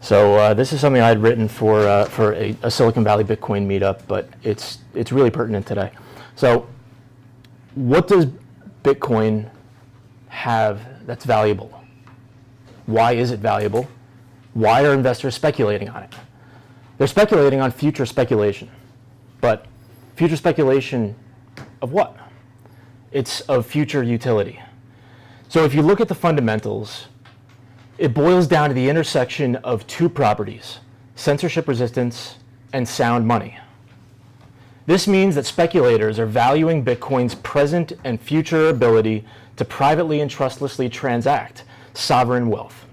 So this is something I had written for a Silicon Valley Bitcoin meetup, but it's really pertinent today. So what does Bitcoin have that's valuable? Why is it valuable? Why are investors speculating on it? They're speculating on future speculation. But future speculation of what? It's of future utility. So if you look at the fundamentals, it boils down to the intersection of two properties: censorship resistance and sound money. This means that speculators are valuing Bitcoin's present and future ability to privately and trustlessly transact sovereign wealth.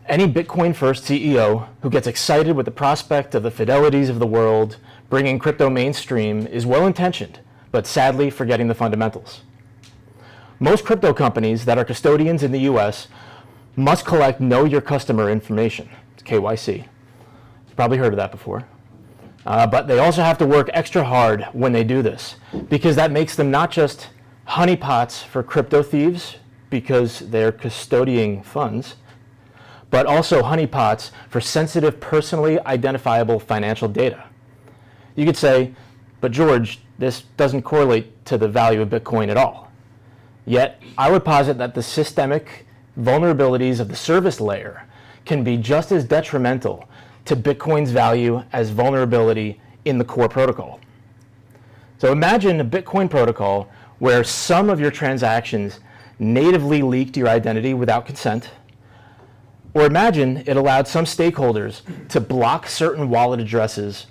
Any Bitcoin first CEO who gets excited with the prospect of the fidelities of the world bringing crypto mainstream is well-intentioned, but sadly forgetting the fundamentals. Most crypto companies that are custodians in the US must collect Know Your Customer information, KYC. You've probably heard of that before. But they also have to work extra hard when they do this, because that makes them not just honeypots for crypto thieves because they're custodying funds, but also honeypots for sensitive, personally identifiable financial data. You could say, but George, this doesn't correlate to the value of Bitcoin at all. Yet, I would posit that the systemic vulnerabilities of the service layer can be just as detrimental to Bitcoin's value as vulnerability in the core protocol. So imagine a Bitcoin protocol where some of your transactions natively leaked your identity without consent, or imagine it allowed some stakeholders to block certain wallet addresses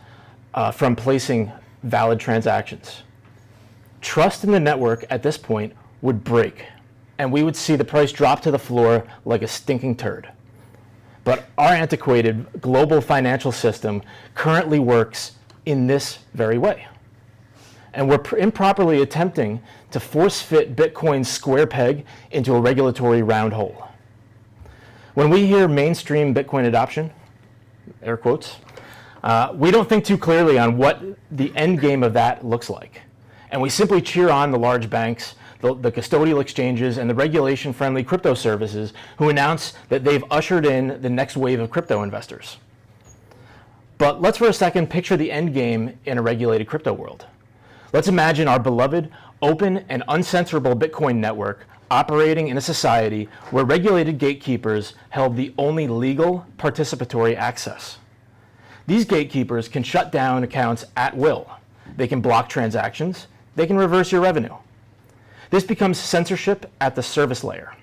from placing valid transactions. Trust in the network at this point would break, and we would see the price drop to the floor like a stinking turd. But our antiquated global financial system currently works in this very way. And we're improperly attempting to force-fit Bitcoin's square peg into a regulatory round hole. When we hear mainstream Bitcoin adoption, air quotes, we don't think too clearly on what the end game of that looks like. And we simply cheer on the large banks, the custodial exchanges, and the regulation-friendly crypto services who announce that they've ushered in the next wave of crypto investors. But let's for a second picture the end game in a regulated crypto world. Let's imagine our beloved, open, and uncensorable Bitcoin network operating in a society where regulated gatekeepers held the only legal participatory access. These gatekeepers can shut down accounts at will. They can block transactions. They can reverse your revenue. This becomes censorship at the service layer,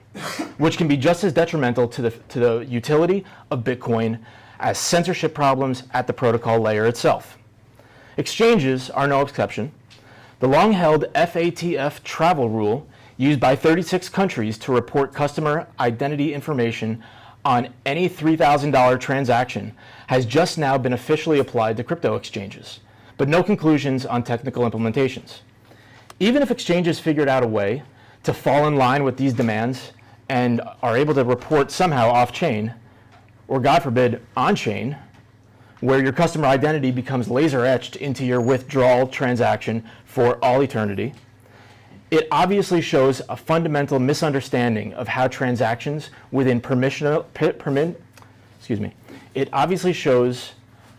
which can be just as detrimental to the utility of Bitcoin as censorship problems at the protocol layer itself. Exchanges are no exception. The long-held FATF travel rule used by 36 countries to report customer identity information on any $3,000 transaction has just now been officially applied to crypto exchanges, but no conclusions on technical implementations. Even if exchanges figured out a way to fall in line with these demands and are able to report somehow off-chain, or God forbid, on-chain, where your customer identity becomes laser-etched into your withdrawal transaction for all eternity, it obviously shows a fundamental misunderstanding of how transactions within It obviously shows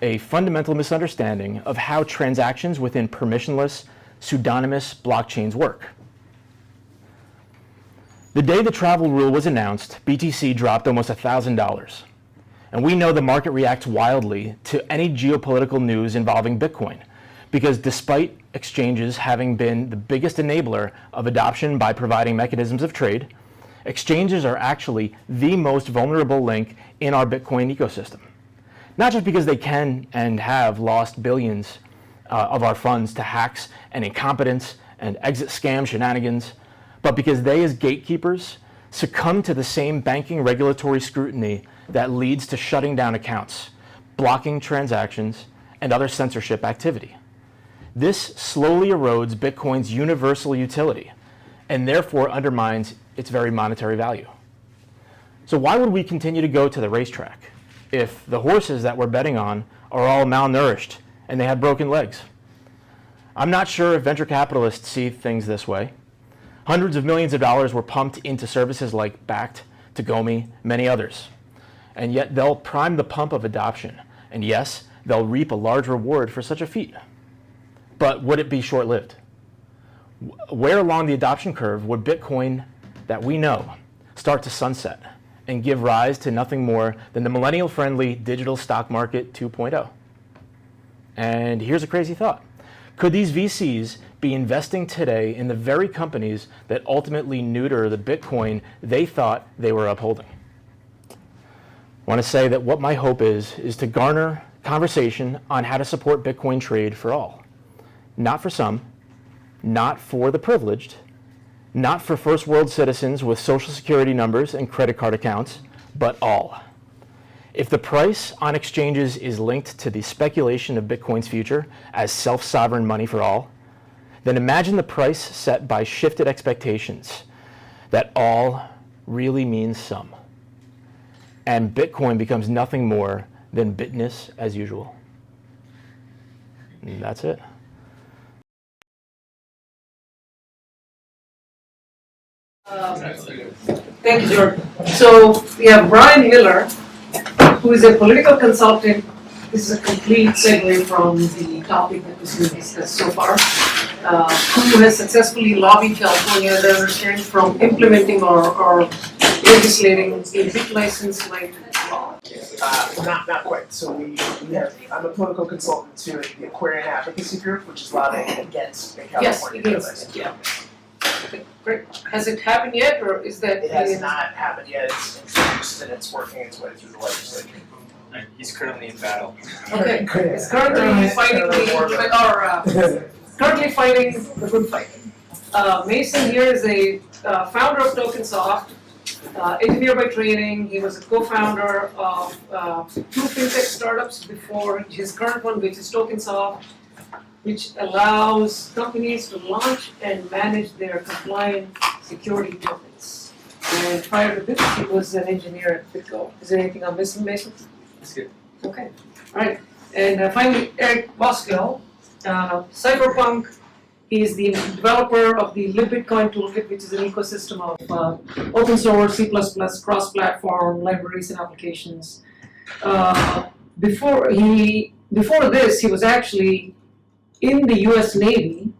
a fundamental misunderstanding of how transactions within permissionless, pseudonymous blockchains work. The day the travel rule was announced, BTC dropped almost $1,000. And we know the market reacts wildly to any geopolitical news involving Bitcoin, because despite exchanges having been the biggest enabler of adoption by providing mechanisms of trade, exchanges are actually the most vulnerable link in our Bitcoin ecosystem. Not just because they can and have lost billions of our funds to hacks and incompetence and exit scam shenanigans, but because they, as gatekeepers, succumb to the same banking regulatory scrutiny that leads to shutting down accounts, blocking transactions, and other censorship activity. This slowly erodes Bitcoin's universal utility and therefore undermines its very monetary value. So why would we continue to go to the racetrack if the horses that we're betting on are all malnourished and they have broken legs? I'm not sure if venture capitalists see things this way. Hundreds of millions of dollars were pumped into services like Bakkt, Tagomi, many others. and yet they'll prime the pump of adoption. And yes, they'll reap a large reward for such a feat. But would it be short-lived? Where along the adoption curve would Bitcoin that we know start to sunset and give rise to nothing more than the millennial-friendly digital stock market 2.0? And here's a crazy thought. Could these VCs be investing today in the very companies that ultimately neuter the Bitcoin they thought they were upholding? I want to say that what my hope is to garner conversation on how to support Bitcoin trade for all. Not for some, not for the privileged, not for first world citizens with social security numbers and credit card accounts, but all. If the price on exchanges is linked to the speculation of Bitcoin's future as self-sovereign money for all, then imagine the price set by shifted expectations that all really means some. And Bitcoin becomes nothing more than Bitness as usual. And that's it. Thank you, Jordan. So we have Brian Miller, who is a political consultant. This is a complete segue from the topic that was being discussed so far, who has successfully lobbied California, as I understand, from implementing or legislating a bit license like law. Not quite. So I'm a political consultant to the Aquarian Advocacy Group, which is lobbying against the California bit license. Yeah. Okay, great. Has it happened yet, or is that? It has not happened yet. It's introduced and it's working its way through the legislature. He's currently in battle. Okay, it's currently fighting currently fighting the good fight. Mason here is a founder of TOKENSOFT, engineer by training. He was a co-founder of 2 fintech startups before his current one, which is TOKENSOFT, which allows companies to launch and manage their compliant security tokens. And prior to this, he was an engineer at BitGo. Is there anything I'm missing, Mason? That's good. Okay, all right. And finally, Voskuil, Cypherpunk. He's the developer of the LIBBITCOIN toolkit, which is an ecosystem of open source, C++, cross-platform libraries and applications. Before this, he was actually in the US Navy,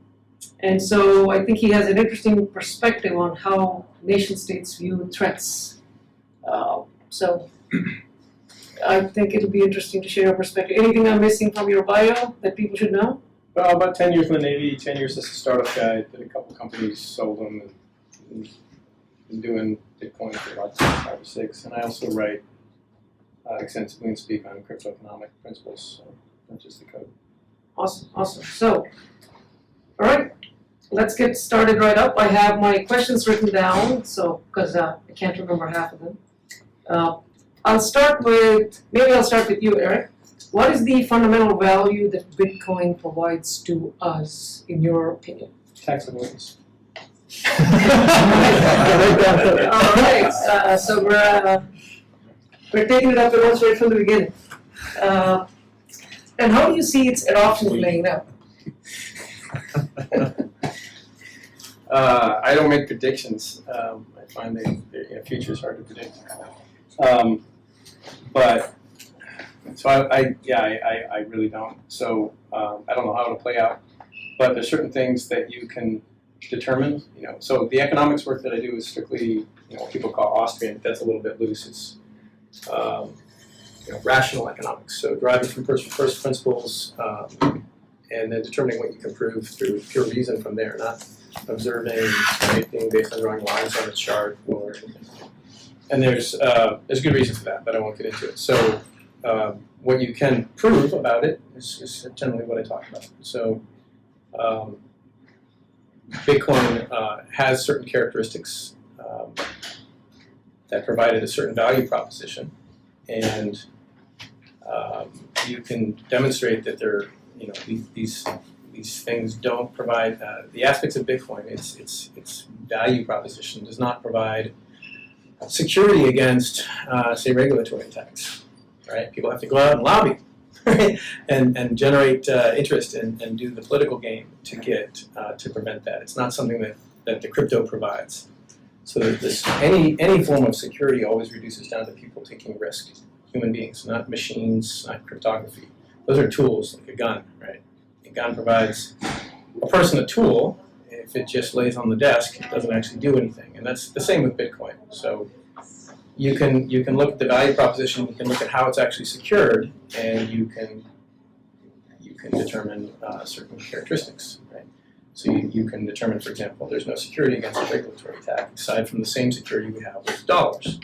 and so I think he has an interesting perspective on how nation states view threats. So I think it'll be interesting to share your perspective. Anything I'm missing from your bio that people should know? Well, about 10 years in the Navy, 10 years as a startup guy, did a couple companies, sold them, and been doing Bitcoin for about 5 or 6. And I also write extensively and speak on crypto-economic principles, so not just the code. Awesome, awesome. So, all right, let's get started right up. I have my questions written down, so because I can't remember half of them. I'll start with you, Eric. What is the fundamental value that Bitcoin provides to us, in your opinion? Tax avoidance. All right, so we're taking it up at once right from the beginning. And how do you see its adoption playing out? I don't make predictions. I find the future is hard to predict. But so I really don't. So I don't know how it'll play out. But there's certain things that you can determine. So the economics work that I do is strictly what people call Austrian. That's a little bit loose. It's rational economics. So deriving from first principles and then determining what you can prove through pure reason from there, not observing anything based on drawing lines on a chart or anything. And there's good reason for that, but I won't get into it. So what you can prove about it is generally what I talk about. So Bitcoin has certain characteristics that provide it a certain value proposition, and you can demonstrate that these things don't provide the aspects of Bitcoin. Its value proposition does not provide security against, say, regulatory attacks. Right? People have to go out and lobby, right? and generate interest and do the political game to get to prevent that. It's not something that the crypto provides. So that any form of security always reduces down to people taking risk, human beings, not machines, not cryptography. Those are tools, like a gun, right? A gun provides a person a tool. If it just lays on the desk, it doesn't actually do anything. And that's the same with Bitcoin. So you can look at the value proposition, you can look at how it's actually secured, and you can determine certain characteristics, right? So you can determine, for example, there's no security against a regulatory attack aside from the same security we have with dollars,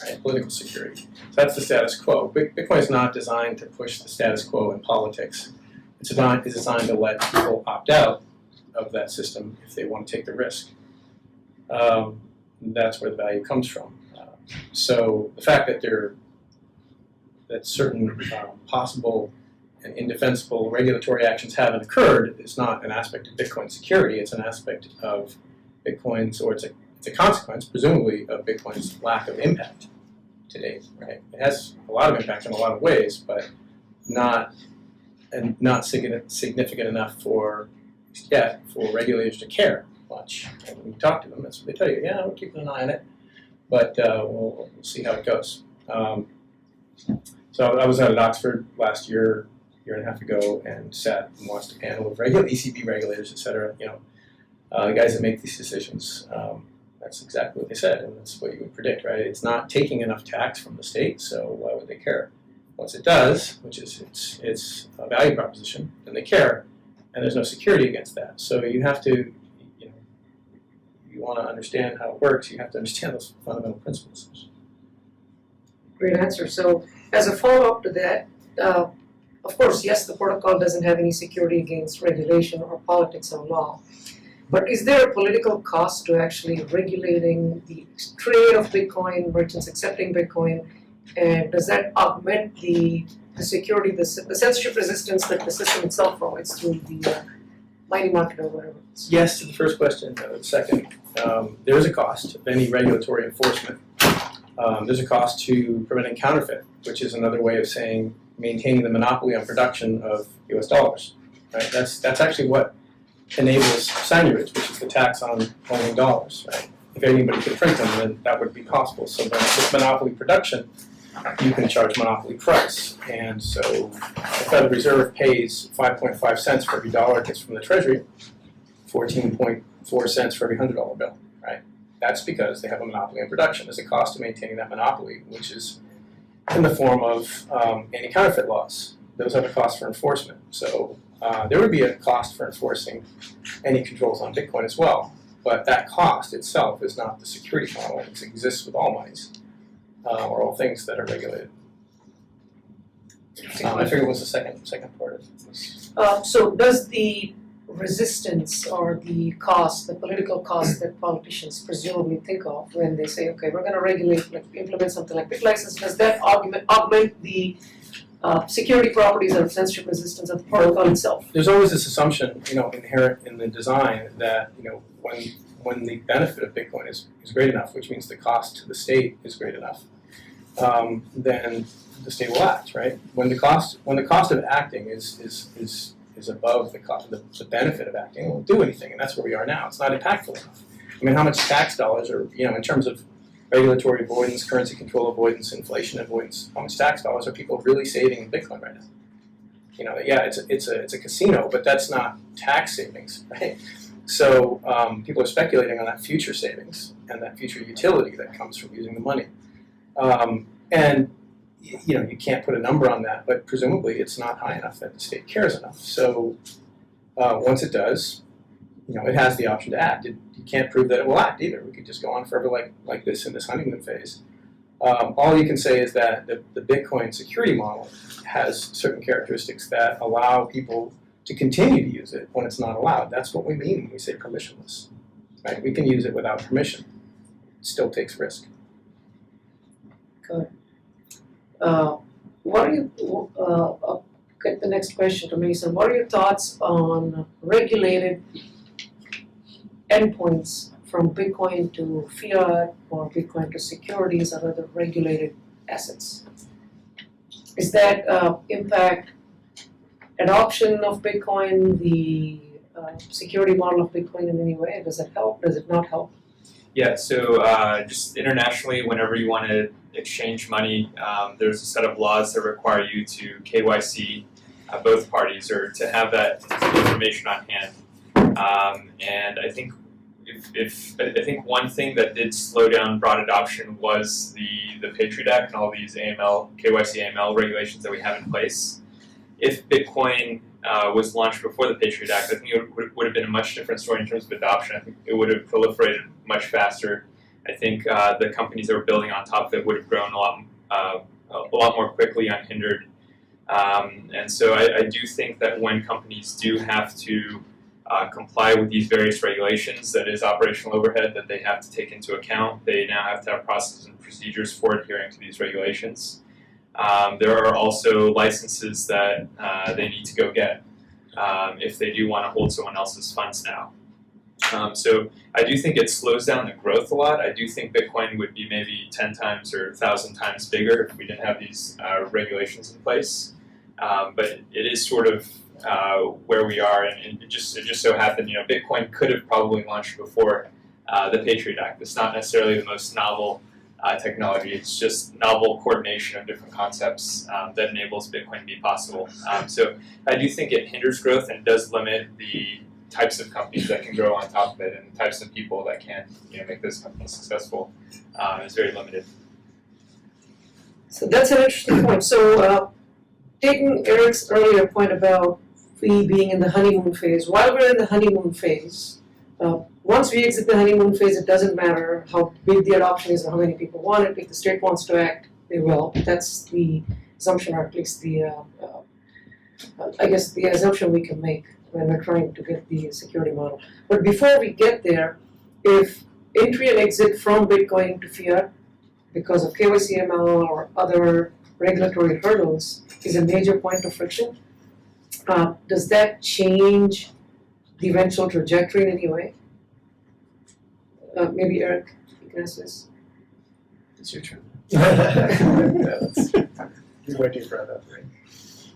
right? Political security. So that's the status quo. Bitcoin is not designed to push the status quo in politics. It's designed to let people opt out of that system if they want to take the risk. That's where the value comes from. So the fact that certain possible and indefensible regulatory actions haven't occurred is not an aspect of Bitcoin security. It's an aspect of Bitcoin's, or it's a consequence, presumably, of Bitcoin's lack of impact to date. Right? It has a lot of impact in a lot of ways, but not significant enough for regulators to care much. And when you talk to them, that's what they tell you. Yeah, we're keeping an eye on it, but we'll see how it goes. So I was out at Oxford last year and a half ago, and sat and watched a panel of ECB regulators, et cetera. The guys that make these decisions. That's exactly what they said, and that's what you would predict, right? It's not taking enough tax from the state, so why would they care? Once it does, which is it's a value proposition, then they care, and there's no security against that. So you have to, you want to understand how it works, you have to understand those fundamental principles. Great answer. So as a follow-up to that, of course, yes, the protocol doesn't have any security against regulation or politics or law. But is there a political cost to actually regulating the trade of Bitcoin, merchants accepting Bitcoin, and does that augment the security, the censorship resistance that the system itself provides through the mining market or whatever? Yes to the first question. The second, there is a cost of any regulatory enforcement. There's a cost to preventing counterfeit, which is another way of saying maintaining the monopoly on production of US dollars. Right? That's actually what enables seigniorage, which is the tax on owning dollars. Right? If anybody could print them, then that would be possible. So then with monopoly production, you can charge monopoly price. And so the Federal Reserve pays 5.5 cents for every dollar it gets from the Treasury, 14.4 cents for every $100 bill. Right? That's because they have a monopoly on production. There's a cost to maintaining that monopoly, which is in the form of anti-counterfeit laws. Those have a cost for enforcement. So there would be a cost for enforcing any controls on Bitcoin as well. But that cost itself is not the security model. It exists with all monies, or all things that are regulated. I figured what's the second part of this. So does the resistance or the cost, the political cost that politicians presumably think of when they say, okay, we're going to regulate, like implement something like BitLicense, does that augment the security properties of censorship resistance of the protocol itself? There's always this assumption, inherent in the design that, when the benefit of Bitcoin is great enough, which means the cost to the state is great enough, then the state will act, right? When the cost of acting is above the benefit of acting, it won't do anything, and that's where we are now. It's not impactful enough. I mean, how much tax dollars are, in terms of regulatory avoidance, currency control avoidance, inflation avoidance, how much tax dollars are people really saving in Bitcoin right now? Yeah, it's a casino, but that's not tax savings, right? So people are speculating on that future savings and that future utility that comes from using the money. And you can't put a number on that, but presumably it's not high enough that the state cares enough. So once it does, it has the option to act. You can't prove that it will act either. We could just go on forever like this in this honeymoon phase. All you can say is that the Bitcoin security model has certain characteristics that allow people to continue to use it when it's not allowed. That's what we mean when we say permissionless. Right? We can use it without permission. It still takes risk. Good. What are you? I'll get the next question to Mason. What are your thoughts on regulated endpoints from Bitcoin to fiat or Bitcoin to securities or other regulated assets? Is that impact adoption of Bitcoin, the security model of Bitcoin in any way? Does it help? Does it not help? Yeah, so just internationally, whenever you want to exchange money, there's a set of laws that require you to KYC both parties or to have that information on hand. And I think I think one thing that did slow down broad adoption was the Patriot Act and all these KYC AML regulations that we have in place. If Bitcoin was launched before the Patriot Act, I think it would have been a much different story in terms of adoption. I think it would have proliferated much faster. I think the companies that were building on top of it would have grown a lot more quickly unhindered. And so I do think that when companies do have to comply with these various regulations, that is operational overhead that they have to take into account. They now have to have processes and procedures for adhering to these regulations. There are also licenses that they need to go get if they do want to hold someone else's funds now. So I do think it slows down the growth a lot. I do think Bitcoin would be maybe 10 times or 1,000 times bigger if we didn't have these regulations in place. But it is sort of where we are, and it just so happened, Bitcoin could have probably launched before the Patriot Act. It's not necessarily the most novel technology. It's just novel coordination of different concepts that enables Bitcoin to be possible. So I do think it hinders growth and does limit the types of companies that can grow on top of it, and the types of people that can make those companies successful is very limited. So that's an interesting point. So taking Eric's earlier point about we being in the honeymoon phase, while we're in the honeymoon phase, once we exit the honeymoon phase, it doesn't matter how big the adoption is or how many people want it. If the state wants to act, they will. That's the assumption, or at least the I guess the assumption we can make when we're trying to get the security model. But before we get there, if entry and exit from Bitcoin to fiat because of KYC ML or other regulatory hurdles is a major point of friction, does that change the eventual trajectory in any way? Maybe Eric, you can answer this. It's your turn. You're waiting for that, right?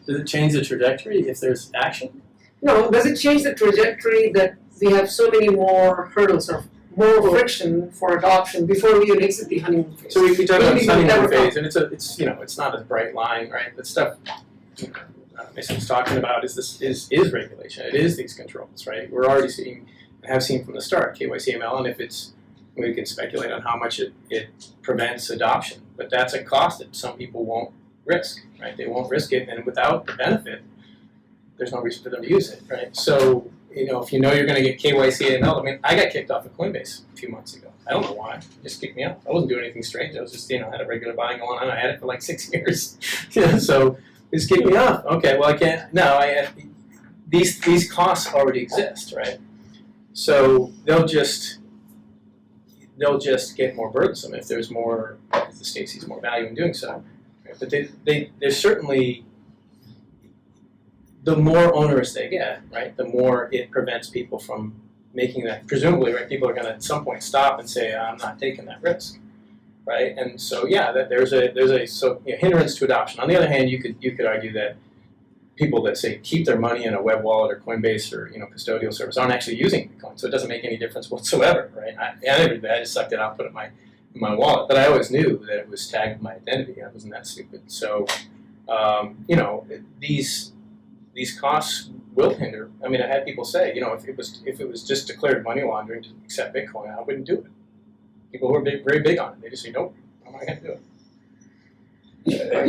Does it change the trajectory if there's action? No, does it change the trajectory that we have so many more hurdles or more friction for adoption before we even exit the honeymoon phase? So we talk about Maybe the honeymoon never phase, and it's not a bright line, right? The stuff Mason's talking about is regulation. It is these controls, right? We're already seeing, and have seen from the start, KYC ML, and if we can speculate on how much it prevents adoption, but that's a cost that some people won't risk, right? They won't risk it, and without the benefit, there's no reason for them to use it, right? So, if you know you're going to get KYC AML, I mean, I got kicked off of Coinbase a few months ago. I don't know why. It just kicked me off. I wasn't doing anything strange. I was just, had a regular buying going on. I had it for like 6 years. So it just kicked me off. Okay, well, I can't. No, these costs already exist, right? So they'll just get more burdensome if there's more, if the state sees more value in doing so. But there's certainly, the more onerous they get, right, the more it prevents people from making that. Presumably, right, people are going to at some point stop and say, I'm not taking that risk, right? And so, yeah, that there's a hindrance to adoption. On the other hand, you could argue that people that say keep their money in a web wallet or Coinbase or custodial service aren't actually using Bitcoin, so it doesn't make any difference whatsoever, right? I just sucked it out, put it in my wallet, but I always knew that it was tagged with my identity. I wasn't that stupid. So, these costs will hinder. I mean, I had people say, if it was just declared money laundering to accept Bitcoin, I wouldn't do it. People who are very big on it, they just say, nope, I'm not going to do it.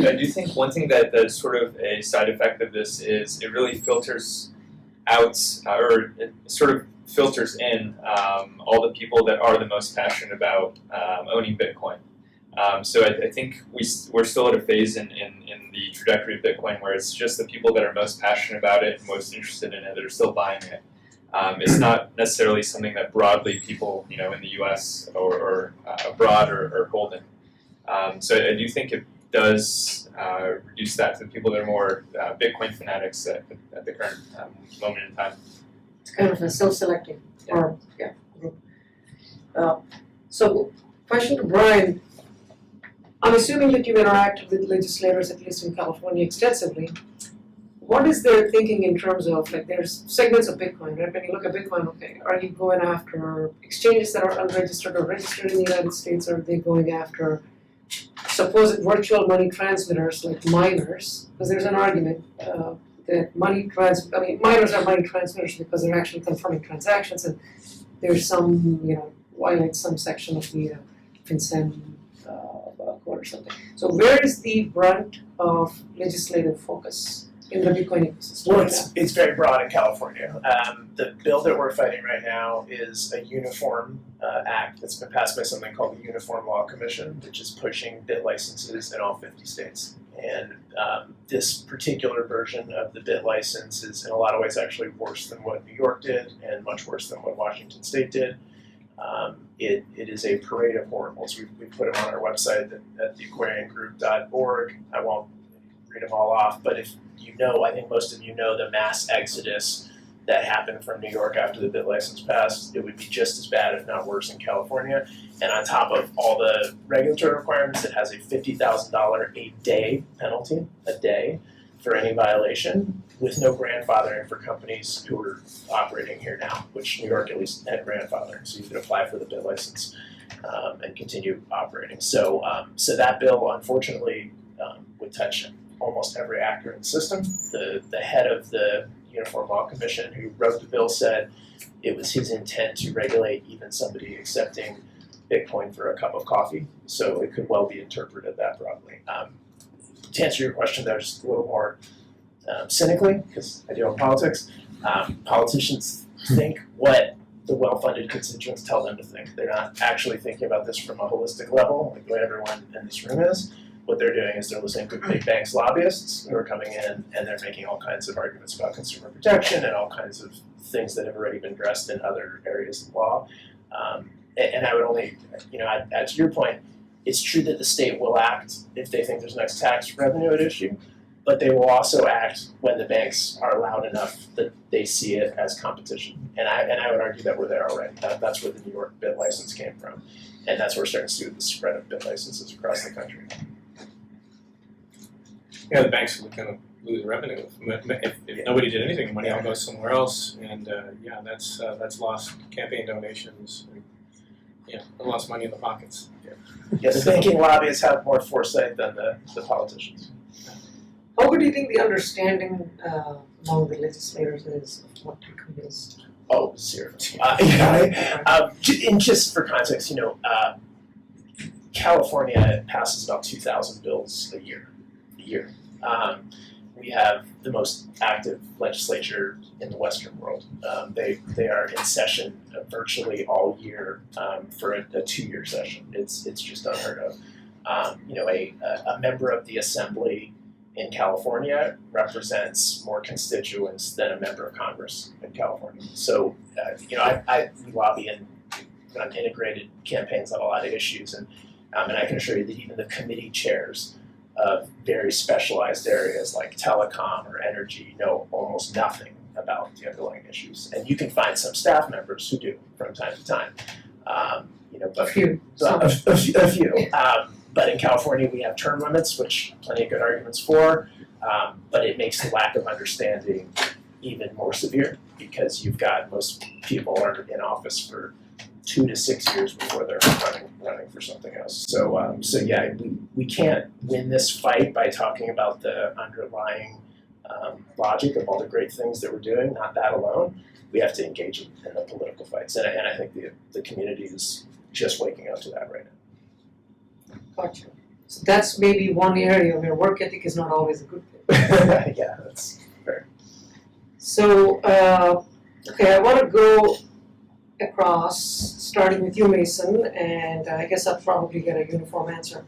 I do think one thing that's sort of a side effect of this is it really filters out, or it sort of filters in all the people that are the most passionate about owning Bitcoin. So I think we're still at a phase in the trajectory of Bitcoin where it's just the people that are most passionate about it and most interested in it that are still buying it. It's not necessarily something that broadly people in the U.S. or abroad are holding. So I do think it does reduce that to the people that are more Bitcoin fanatics at the current moment in time. It's kind of a self-selecting group. So, question to Brian. I'm assuming that you've interacted with legislators, at least in California, extensively. what is their thinking in terms of, like, there's segments of Bitcoin, right? When you look at Bitcoin, okay, are you going after exchanges that are unregistered or registered in the United States? Or are they going after supposed virtual money transmitters like miners? Because there's an argument that miners are money transmitters because they're actually confirming transactions, and there's some, violate some section of the consent code or something. So where is the brunt of legislative focus in the Bitcoin ecosystem? Well, right now? it's very broad in California. The bill that we're fighting right now is a uniform act that's been passed by something called the Uniform Law Commission, which is pushing bit licenses in all 50 states. And this particular version of the bit license is in a lot of ways actually worse than what New York did and much worse than what Washington State did. It is a parade of horribles. We put them on our website at theaquariangroup.org. I won't read them all off, but if you know, I think most of you know the mass exodus that happened from New York after the bit license passed. It would be just as bad, if not worse, in California. And on top of all the regulatory requirements, it has a $50,000 a day penalty, a day, for any violation, with no grandfathering for companies who are operating here now, which New York at least had grandfathering, so you could apply for the bit license and continue operating. So that bill, unfortunately, would touch almost every actor in the system. The head of the Uniform Law Commission who wrote the bill said it was his intent to regulate even somebody accepting Bitcoin for a cup of coffee, so it could well be interpreted that broadly. To answer your question though, just a little more cynically, because I deal in politics, politicians think what the well-funded constituents tell them to think. They're not actually thinking about this from a holistic level, like the way everyone in this room is. What they're doing is they're listening to big banks lobbyists who are coming in and they're making all kinds of arguments about consumer protection and all kinds of things that have already been addressed in other areas of law. And I would only, add to your point, it's true that the state will act if they think there's next tax revenue at issue, but they will also act when the banks are loud enough that they see it as competition. And I would argue that we're there already. That's where the New York bit license came from. And that's what we're starting to see with the spread of bit licenses across the country. Yeah, the banks are going to lose revenue if nobody did anything. Money all goes somewhere else, and that's lost campaign donations. And, lost money in the pockets. Yeah, the banking lobbyists have more foresight than the politicians. How good do you think the understanding among the legislators is of what Bitcoin is? Oh, zero. Just for context, California passes about 2,000 bills a year. We have the most active legislature in the Western world. They are in session virtually all year for a 2-year session. It's just unheard of. A member of the assembly in California represents more constituents than a member of Congress in California. So, we lobby on integrated campaigns on a lot of issues, and I can assure you that even the committee chairs of very specialized areas like telecom or energy know almost nothing about the underlying issues. And you can find some staff members who do from time to time. But A few. a few. But in California, we have term limits, which plenty of good arguments for. But it makes the lack of understanding even more severe because you've got most people are in office for 2 to 6 years before they're running for something else. So we can't win this fight by talking about the underlying logic of all the great things that we're doing. Not that alone. We have to engage in the political fights, and I think the community is just waking up to that right now. Gotcha. So that's maybe one area where work ethic is not always a good thing. Yeah, that's fair. So, I want to go across, starting with you, Mason, and I guess I'll probably get a uniform answer.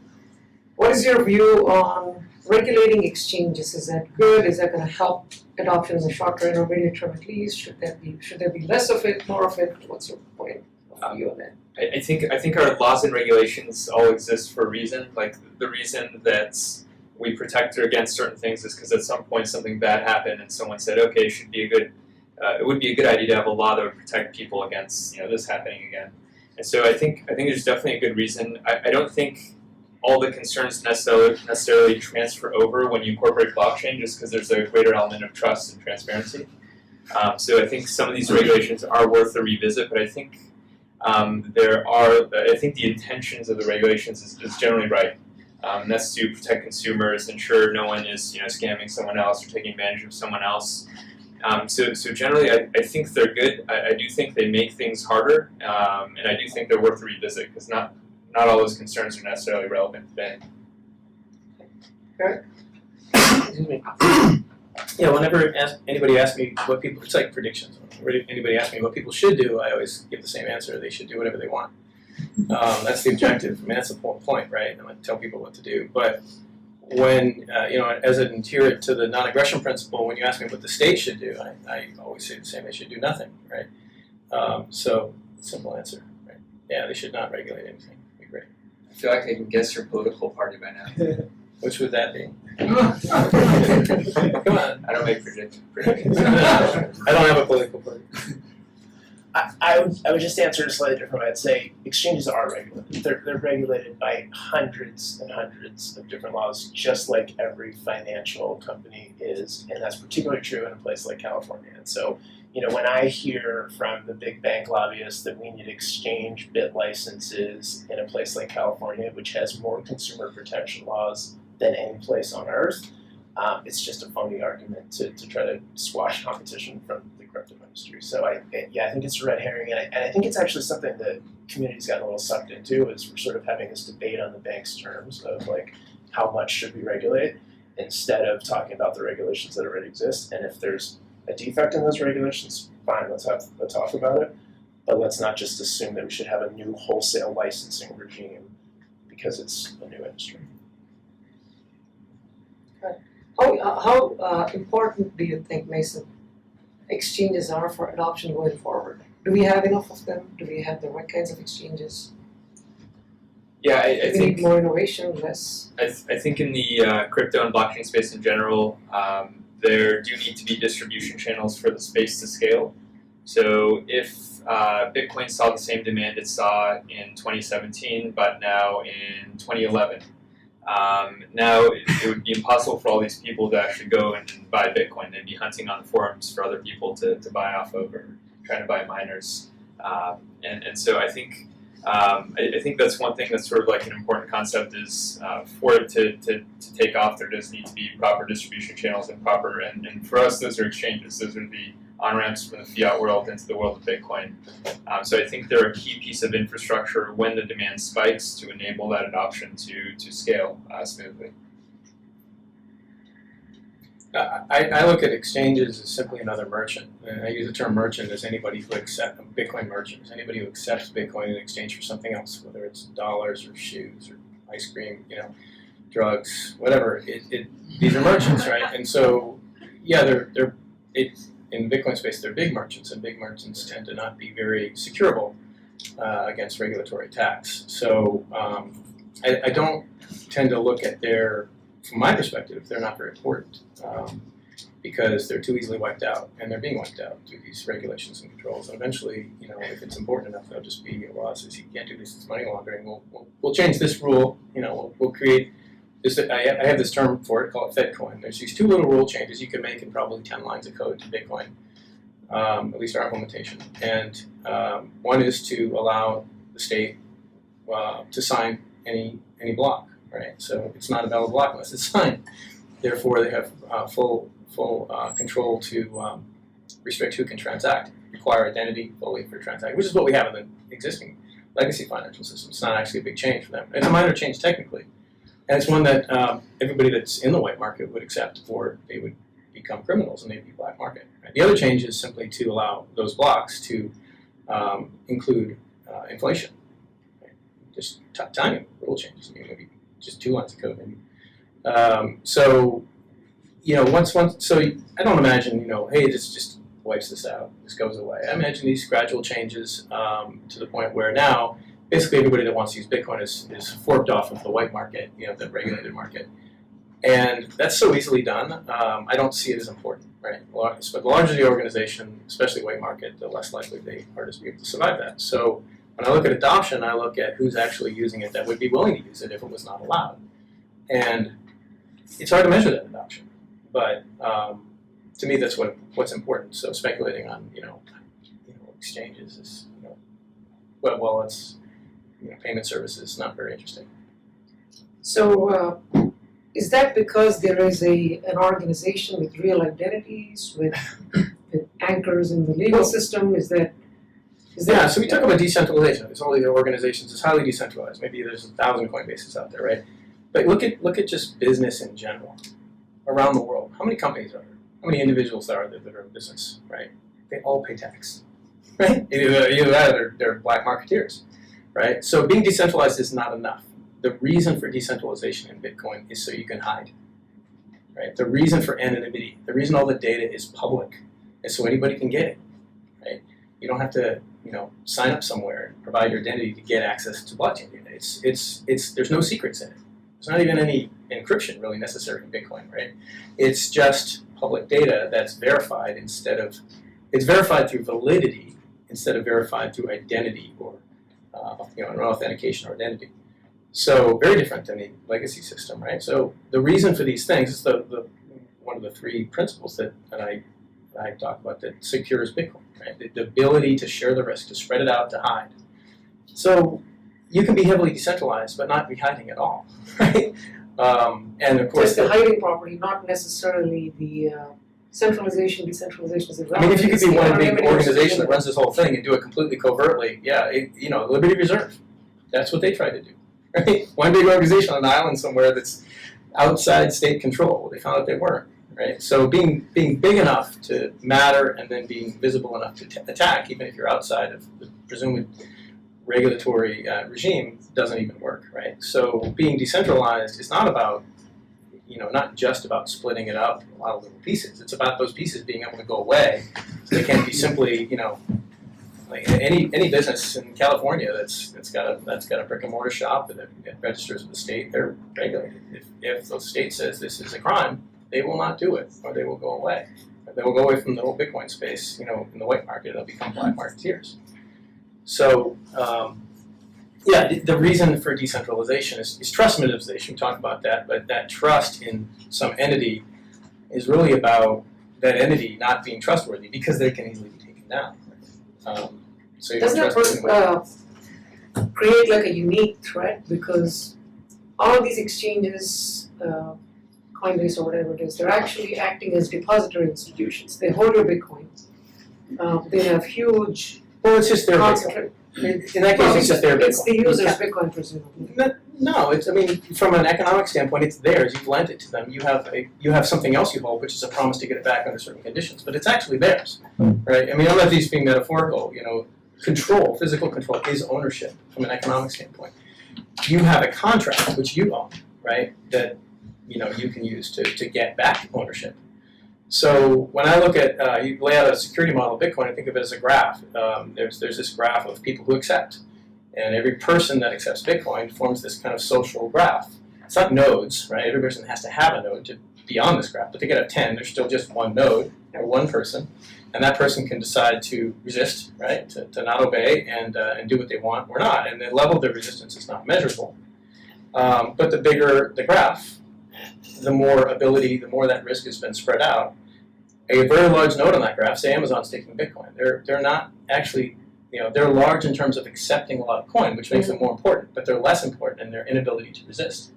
What is your view on regulating exchanges? Is that good? Is that going to help adoption in the short term or medium term at least? Should there be less of it, more of it? What's your point of view on that? I think our laws and regulations all exist for a reason. Like the reason that we protect against certain things is because at some point something bad happened and someone said, okay, it would be a good idea to have a law that would protect people against this happening again. And so I think there's definitely a good reason. I don't think all the concerns necessarily transfer over when you incorporate blockchain, just because there's a greater element of trust and transparency. So I think some of these regulations are worth a revisit, but I think I think the intentions of the regulations is generally right. And that's to protect consumers, ensure no one is scamming someone else or taking advantage of someone else. So generally, I think they're good. I do think they make things harder, and I do think they're worth a revisit because not all those concerns are necessarily relevant today. Excuse me. Yeah, whenever anybody asks me what people, it's like predictions. Whenever anybody asks me what people should do, I always give the same answer. They should do whatever they want. That's the objective. I mean, that's the point, right? I'm going to tell people what to do. But when, as an adherent to the non-aggression principle, when you ask me what the state should do, I always say the same. They should do nothing, right? So, simple answer, right? Yeah, they should not regulate anything. It'd be great. I feel like I can guess your political party by now. Which would that be? Come on. I don't make predictions. I don't have a political party. I would just answer it slightly different. I'd say exchanges are regulated. They're regulated by hundreds and hundreds of different laws, just like every financial company is, and that's particularly true in a place like California. And so, when I hear from the big bank lobbyists that we need exchange bit licenses in a place like California, which has more consumer protection laws than any place on earth, it's just a phony argument to try to squash competition from the crypto industry. So I think it's a red herring, and I think it's actually something that community's gotten a little sucked into, is we're sort of having this debate on the bank's terms of like how much should we regulate instead of talking about the regulations that already exist. And if there's a defect in those regulations, fine, let's have a talk about it. But let's not just assume that we should have a new wholesale licensing regime because it's a new industry. How important do you think, Mason, exchanges are for adoption going forward? Do we have enough of them? Do we have the right kinds of exchanges? Yeah, I Do we think need more innovation, less? I think in the crypto and blockchain space in general, there do need to be distribution channels for the space to scale. So if Bitcoin saw the same demand it saw in 2017, but now in 2011, now it would be impossible for all these people to actually go and buy Bitcoin. They'd be hunting on the forums for other people to buy off of, or trying to buy miners. And so I think that's one thing that's sort of like an important concept is for it to take off, there does need to be proper distribution channels and for us, those are exchanges. Those are the on-ramps from the fiat world into the world of Bitcoin. So I think they're a key piece of infrastructure when the demand spikes to enable that adoption to scale smoothly. I look at exchanges as simply another merchant. And I use the term merchant as anybody who accepts Bitcoin merchants, anybody who accepts Bitcoin in exchange for something else, whether it's dollars or shoes or ice cream, drugs, whatever. These are merchants, right? And so, yeah, in the Bitcoin space, they're big merchants, and big merchants tend to not be very securable against regulatory attacks. So I don't tend to look at from my perspective, they're not very important because they're too easily wiped out, and they're being wiped out through these regulations and controls. And eventually, if it's important enough, they'll just be a law that says you can't do this, it's money laundering. We'll change this rule. We'll create this. I have this term for it called FedCoin. There's these two little rule changes you can make in probably 10 lines of code to Bitcoin, at least our implementation. And one is to allow the state to sign any block. Right, so it's not a valid block unless it's signed. Therefore, they have full control to restrict who can transact, require identity fully for transaction, which is what we have in the existing legacy financial system. It's not actually a big change for them. It's a minor change technically, and it's one that everybody that's in the white market would accept, or they would become criminals and they'd be black market. Right? The other change is simply to allow those blocks to include inflation. Right? Just tiny rule changes. Maybe just 2 lines of code, maybe. So I don't imagine, hey, this just wipes this out, this goes away. I imagine these gradual changes to the point where now, basically everybody that wants to use Bitcoin is forked off of the white market, the regulated market. And that's so easily done, I don't see it as important, right? But the larger the organization, especially white market, the less likely they are to be able to survive that. So When I look at adoption, I look at who's actually using it that would be willing to use it if it was not allowed. And it's hard to measure that adoption, but to me, that's what's important. So speculating on exchanges is well, it's payment services not very interesting. So is that because there is an organization with real identities, with anchors in the legal system? Is that Yeah, so we talk about decentralization. There's all these organizations. It's highly decentralized. Maybe there's 1,000 Coinbases out there, right? But look at just business in general around the world. How many companies are there? How many individuals are there that are in business, right? They all pay tax, right? Either that or they're black marketeers, right? So being decentralized is not enough. The reason for decentralization in Bitcoin is so you can hide, right? The reason for anonymity, the reason all the data is public is so anybody can get it, right? You don't have to, sign up somewhere and provide your identity to get access to blockchain data. There's no secrets in it. There's not even any encryption really necessary in Bitcoin, right? It's just public data that's verified it's verified through validity instead of verified through identity or, an authentication or identity. So very different than the legacy system, right? So the reason for these things is one of the three principles that I talk about that secures Bitcoin, right? The ability to share the risk, to spread it out, to hide. So you can be heavily decentralized, but not be hiding at all, right? And of course, just the hiding property, not necessarily the centralization, decentralization is I mean, if you could be one big anonymity organization that runs this whole thing and do it completely covertly, Liberty Reserve, that's what they tried to do, right? One big organization on an island somewhere that's outside state control. They found out they weren't, right? So being big enough to matter and then being visible enough to attack, even if you're outside of the presumed regulatory regime, doesn't even work, right? So being decentralized is not about, not just about splitting it up in a lot of little pieces. It's about those pieces being able to go away. So they can't be simply, like any business in California that's got a brick and mortar shop that registers with the state, they're regulated. If the state says this is a crime, they will not do it, or they will go away. They will go away from the whole Bitcoin space, in the white market. They'll become black marketeers. So, the reason for decentralization is trust minimization. We talked about that, but that trust in some entity is really about that entity not being trustworthy because they can easily be taken down. So you doesn't don't trust that create like a unique threat, because all of these exchanges, Coinbase or whatever it is, they're actually acting as depository institutions. They hold your Bitcoin. They have huge Well, it's just their Bitcoin. In that case, it's just their Bitcoin. It's the user's Bitcoin, presumably. No, from an economic standpoint, it's theirs. You've lent it to them. You have something else you hold, which is a promise to get it back under certain conditions. But it's actually theirs, right? I mean, unless these being metaphorical, control, physical control is ownership from an economic standpoint. You have a contract which you own, right? That you can use to get back ownership. So when I look at, you lay out a security model of Bitcoin, I think of it as a graph. There's this graph of people who accept. And every person that accepts Bitcoin forms this kind of social graph. It's not nodes, right? Every person has to have a node to be on this graph. But they could have 10, there's still just one node or one person. And that person can decide to resist, right? To not obey and do what they want or not. And the level of their resistance is not measurable. But the bigger the graph, the more that risk has been spread out. A very large node on that graph, say Amazon's taking Bitcoin, they're not actually, they're large in terms of accepting a lot of coin, which makes them more important, but they're less important in their inability to resist,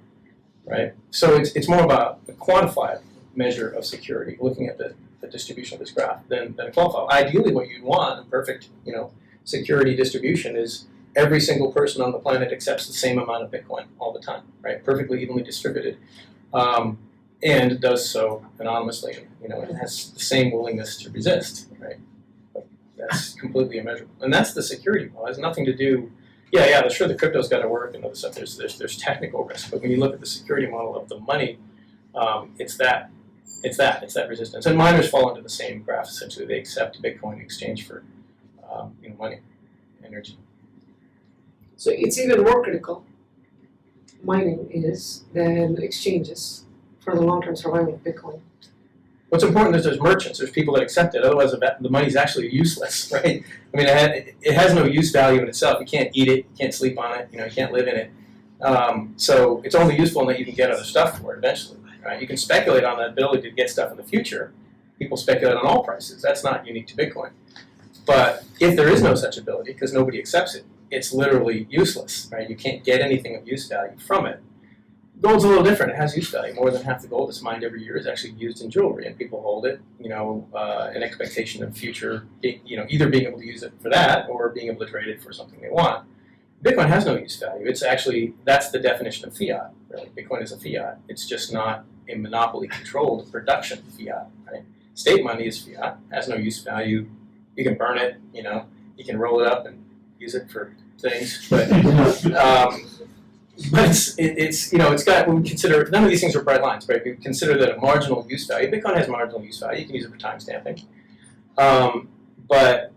right? So it's more about a quantified measure of security, looking at the distribution of this graph than a qualified. Ideally, what you'd want, a perfect, security distribution is every single person on the planet accepts the same amount of Bitcoin all the time, right? Perfectly evenly distributed. And does so anonymously, it has the same willingness to resist, right? But that's completely immeasurable. And that's the security model. It has nothing to do, sure the crypto's got to work and other stuff, there's technical risk, but when you look at the security model of the money, it's that resistance. And miners fall into the same graph, essentially. They accept Bitcoin in exchange for money, energy. So it's even more critical, mining is, than exchanges for the long-term survival of Bitcoin. What's important is there's merchants, there's people that accept it, otherwise the money's actually useless, right? I mean, it has no use value in itself. You can't eat it, you can't sleep on it, you know, you can't live in it. So it's only useful in that you can get other stuff for it eventually, right? You can speculate on the ability to get stuff in the future. People speculate on all prices. That's not unique to Bitcoin. But if there is no such ability, because nobody accepts it, it's literally useless, right? You can't get anything of use value from it. Gold's a little different. It has use value. More than half the gold that's mined every year is actually used in jewelry, and people hold it, you know, in expectation of future, you know, either being able to use it for that or being able to trade it for something they want. Bitcoin has no use value. It's actually, that's the definition of fiat, really. Bitcoin is a fiat. It's just not a monopoly-controlled production fiat, right? State money is fiat, has no use value. You can burn it, you know, you can roll it up and use it for things, but it's you know, it's got, we consider, none of these things are bright lines, right? We consider that a marginal use value. Bitcoin has marginal use value. You can use it for time stamping. But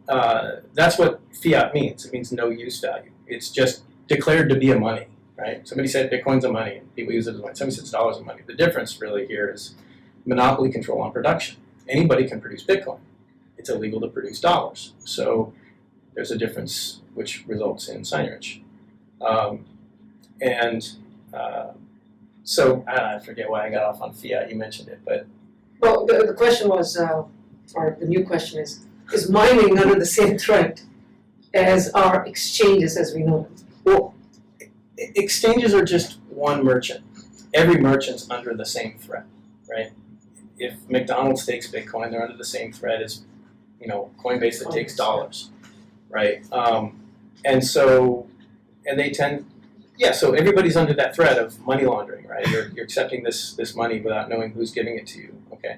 that's what fiat means. It means no use value. It's just declared to be a money, right? Somebody said Bitcoin's a money, and people use it as money. Somebody said it's dollars a money. The difference really here is monopoly control on production. Anybody can produce Bitcoin. It's illegal to produce dollars. So there's a difference which results in signage. So I forget why I got off on fiat. You mentioned it, but Well, the question was, or the new question is mining under the same threat as our exchanges as we know them? well, exchanges are just one merchant. Every merchant's under the same threat, right? If McDonald's takes Bitcoin, they're under the same threat as, you know, Coinbase that takes dollars, right? And they tend, yeah, so everybody's under that threat of money laundering, right? You're accepting this money without knowing who's giving it to you, okay?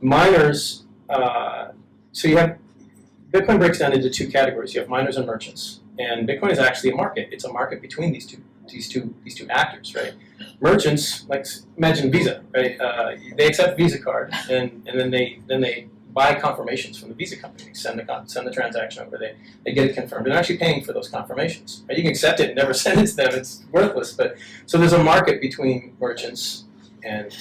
Miners, so you have, Bitcoin breaks down into two categories. You have miners and merchants. And Bitcoin is actually a market. It's a market between these two actors, right? Merchants, like imagine Visa, right? They accept Visa card, and then they buy confirmations from the Visa company, send the transaction over, they get it confirmed. They're actually paying for those confirmations. Right? You can accept it and never send it to them, it's worthless. But so there's a market between merchants and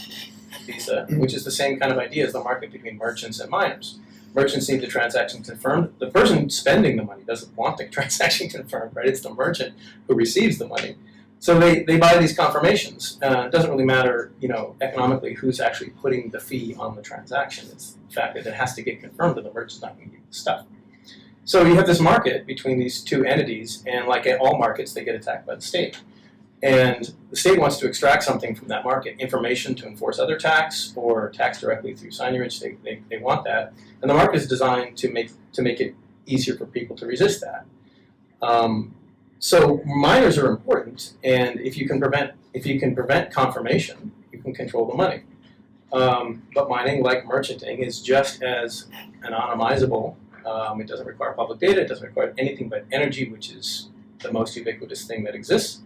Visa, which is the same kind of idea as the market between merchants and miners. Merchants need the transaction confirmed. The person spending the money doesn't want the transaction confirmed, right? It's the merchant who receives the money. So they buy these confirmations. It doesn't really matter, you know, economically who's actually putting the fee on the transaction. It's the fact that it has to get confirmed that the merchant's not going to give the stuff. So you have this market between these two entities, and like at all markets, they get attacked by the state. And the state wants to extract something from that market, information to enforce other tax or tax directly through signage. They want that. And the market is designed to make it easier for people to resist that. So miners are important, and if you can prevent confirmation, you can control the money. But mining, like merchanting, is just as anonymizable. It doesn't require public data. It doesn't require anything but energy, which is the most ubiquitous thing that exists.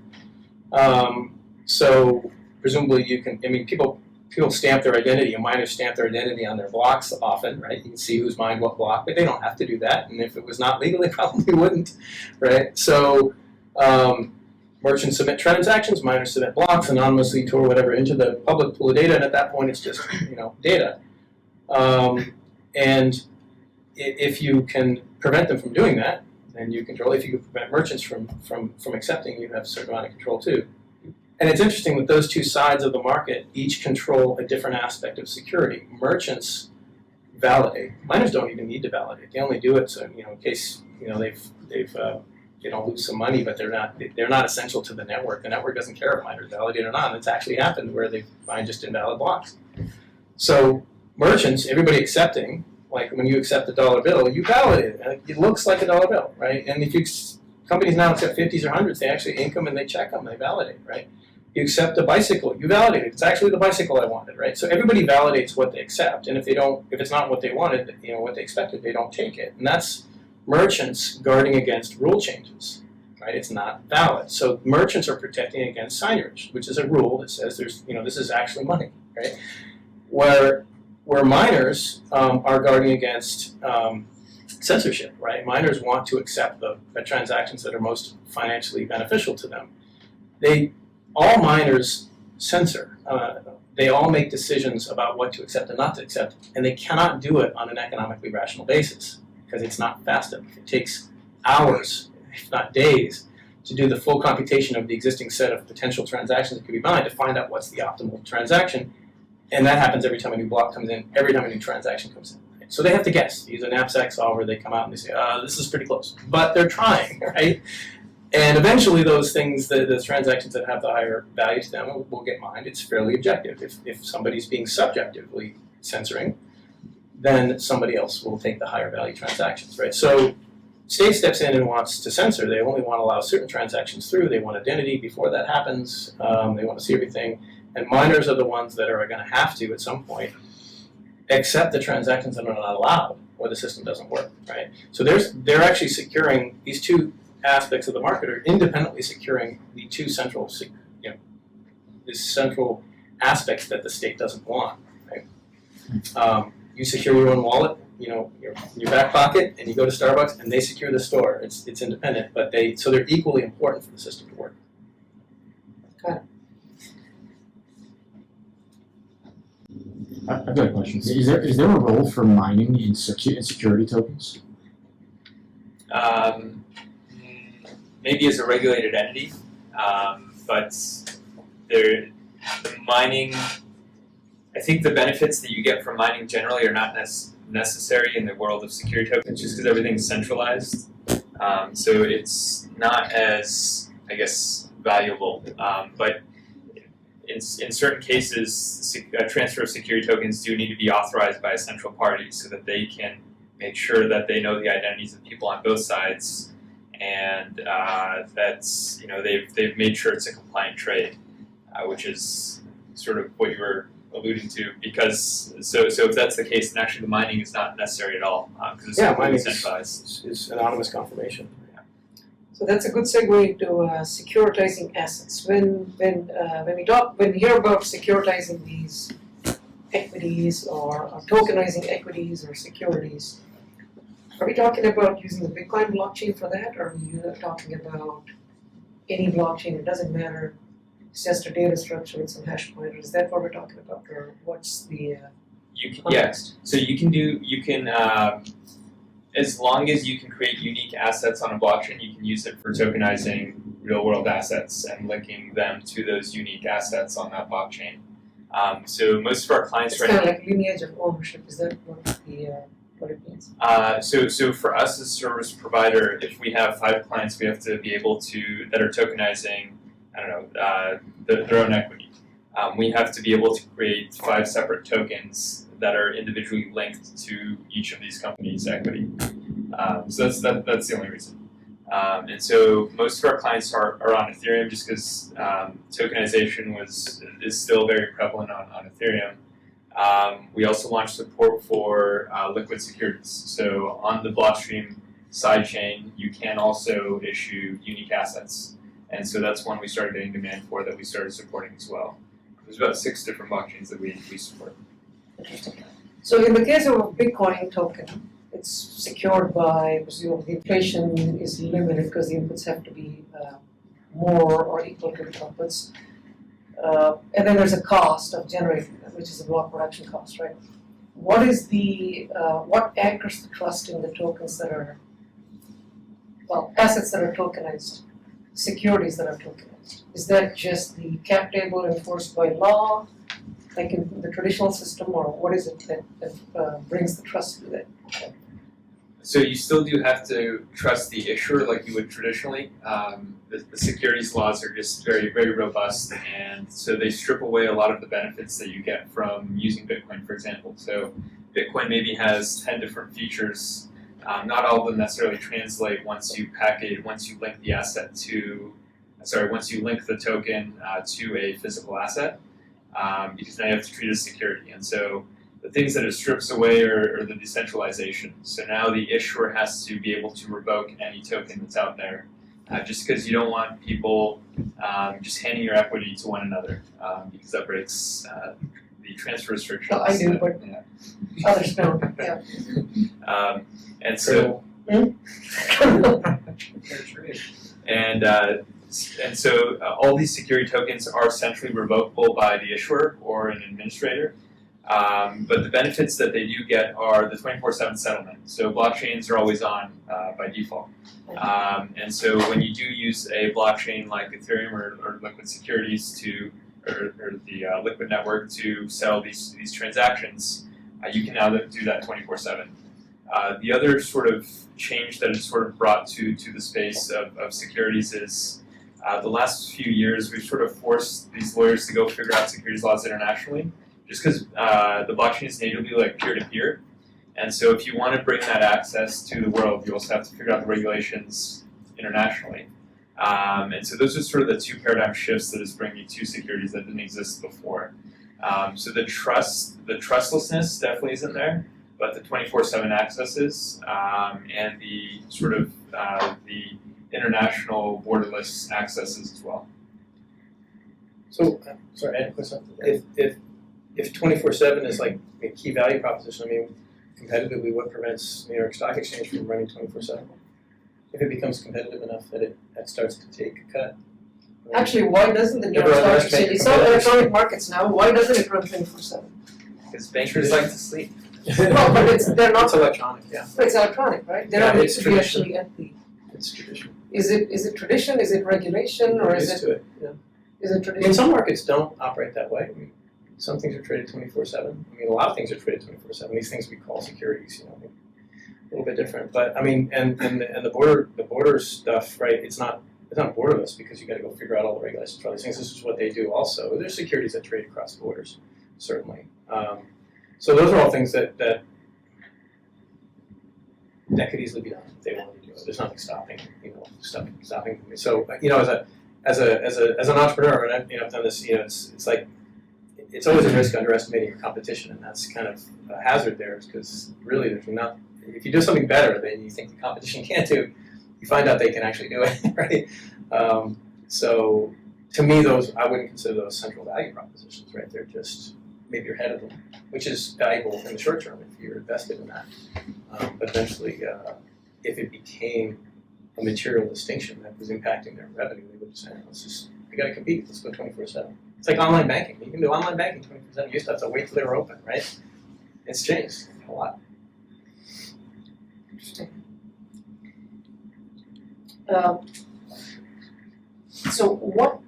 So presumably you can. I mean, people stamp their identity. Miners stamp their identity on their blocks often, right? You can see who's mined what block, but they don't have to do that. And if it was not legal, they probably wouldn't, right? So merchants submit transactions, miners submit blocks anonymously to or whatever into the public pool of data, and at that point it's just, you know, data. And if you can prevent them from doing that, then you control. If you can prevent merchants from accepting, you have a certain amount of control too. And it's interesting that those two sides of the market each control a different aspect of security. Merchants validate. Miners don't even need to validate. They only do it so, you know, in case, you know, they don't lose some money, but they're not essential to the network. The network doesn't care if miners validate or not. And it's actually happened where they find just invalid blocks. So merchants, everybody accepting, like when you accept a dollar bill, you validate it. It looks like a dollar bill, right? And if companies now accept 50s or 100s, they actually ink them and they check them, they validate, right? You accept a bicycle, you validate it. It's actually the bicycle I wanted, right? So everybody validates what they accept, and if it's not what they wanted, you know, what they expected, they don't take it. And that's merchants guarding against rule changes, right? It's not valid. So merchants are protecting against signage, which is a rule that says there's, you know, this is actually money, right? Where miners are guarding against censorship, right? Miners want to accept the transactions that are most financially beneficial to them. All miners censor. they all make decisions about what to accept and not to accept, and they cannot do it on an economically rational basis because it's not fast enough. It takes hours, if not days, to do the full computation of the existing set of potential transactions that could be mined to find out what's the optimal transaction, and that happens every time a new block comes in, every time a new transaction comes in. Right? So they have to guess. They use a knapsack solver, they come out and they say, this is pretty close. But they're trying, right? And eventually those things, the transactions that have the higher value to them will get mined. It's fairly objective. If somebody's being subjectively censoring, then somebody else will take the higher value transactions, right? So state steps in and wants to censor. They only want to allow certain transactions through. They want identity before that happens. They want to see everything. And miners are the ones that are going to have to, at some point, accept the transactions that are not allowed or the system doesn't work, right? So they're actually securing these two aspects of the market are independently securing the two central, the central aspects that the state doesn't want, right? You secure your own wallet, your back pocket, and you go to Starbucks, and they secure the store. It's independent, but so they're equally important for the system to work. Okay. I've got a question. Is there a role for mining in security tokens? Maybe as a regulated entity, but the mining, I think the benefits that you get from mining generally are not necessary in the world of security tokens just because everything's centralized. So it's not as, I guess, valuable. But in certain cases, a transfer of security tokens do need to be authorized by a central party so that they can make sure that they know the identities of people on both sides, and that's they've made sure it's a compliant trade, which is sort of what you were alluding to. Because so if that's the case, then actually the mining is not necessary at all because it's Mining centralized. is anonymous confirmation. So that's a good segue into securitizing assets. When we hear about securitizing these equities or tokenizing equities or securities, are we talking about using the Bitcoin blockchain for that, or are we talking about any blockchain? It doesn't matter. It's just a data structure with some hash pointer. Is that what we're talking about, or what's the context? So you can as long as you can create unique assets on a blockchain, you can use it for tokenizing real-world assets and linking them to those unique assets on that blockchain. So most of our clients It's kind of like lineage of ownership. Is that what it means? So for us as a service provider, if we have 5 clients, we have to be able to, that are tokenizing, their own equity. We have to be able to create 5 separate tokens that are individually linked to each of these companies' equity. So that's the only reason. And so most of our clients are on Ethereum just because tokenization is still very prevalent on Ethereum. We also launched support for liquid securities. So on the Blockstream sidechain, you can also issue unique assets. And so that's one we started getting demand for that we started supporting as well. There's about 6 different blockchains that we support. Interesting. So in the case of a Bitcoin token, it's secured by, presumably, inflation is limited because the inputs have to be more or equal to the outputs. And then there's a cost of generating them, which is the block production cost, right? What is what anchors the trust in the tokens that are, assets that are tokenized, securities that are tokenized? Is that just the cap table enforced by law, like in the traditional system, or what is it that brings the trust to that? So you still do have to trust the issuer like you would traditionally. The securities laws are just very, very robust, and so they strip away a lot of the benefits that you get from using Bitcoin, for example. So Bitcoin maybe has 10 different features. Not all of them necessarily translate once you link the asset once you link the token to a physical asset, because now you have to treat it as security. And so the things that it strips away are the decentralization. So now the issuer has to be able to revoke any token that's out there, just because you don't want people just handing your equity to one another, because that breaks the transfer restrictions. Well, I do, but others don't. Yeah. And so, and And so all these security tokens are centrally revocable by the issuer or an administrator. But the benefits that they do get are the 24/7 settlement. So blockchains are always on by default. And so when you do use a blockchain like Ethereum or Liquid Securities or the Liquid Network to settle these transactions, you can now do that 24/7. The other sort of change that is sort of brought to the space of securities is the last few years we've sort of forced these lawyers to go figure out securities laws internationally, just because the blockchain is natively like peer-to-peer. And so if you want to bring that access to the world, you also have to figure out the regulations internationally. And so those are sort of the two paradigm shifts that is bringing to securities that didn't exist before. So the trustlessness definitely isn't there, but the 24/7 access is, and the sort of the international borderless accesses as well. So, sorry, I had a question. If 24/7 is like a key value proposition, I mean, competitively, what prevents New York Stock Exchange from running 24/7? If it becomes competitive enough that it starts to take a cut. Actually, why doesn't the New York Everyone Stock has to make Exchange, it's all competitors. electronic markets now, why doesn't it run 24/7? Because bankers like to sleep. No, but they're not, It's electronic, yeah. but it's electronic, right? They Yeah, don't need it's to be tradition. actually at the, It's tradition. is it tradition, is it regulation, or We're is used it, to it, yeah. is it I mean, tradition? some markets don't operate that way. I mean, some things are traded 24/7. I mean, a lot of things are traded 24/7. These things we call securities, you know, a little bit different. But I mean, and the border stuff, right? It's not borderless because you got to go figure out all the regulations for all these things. This is what they do. Also, there's securities that trade across borders, certainly. So those are all things that could easily be done if they wanted to do it. There's nothing stopping, stopping. So as an entrepreneur, and I've done this, it's like it's always a risk underestimating your competition, and that's kind of a hazard there, because really there's not. If you do something better than you think the competition can't do, you find out they can actually do it, right? So to me, I wouldn't consider those central value propositions, right? They're just maybe you're ahead of them, which is valuable in the short term if you're invested in that. But eventually, if it became a material distinction that was impacting their revenue, they would say, we got to compete. Let's go 24/7. It's like online banking. You can do online banking 24/7. You used to have to wait till they were open, right? It's changed a lot. Interesting. So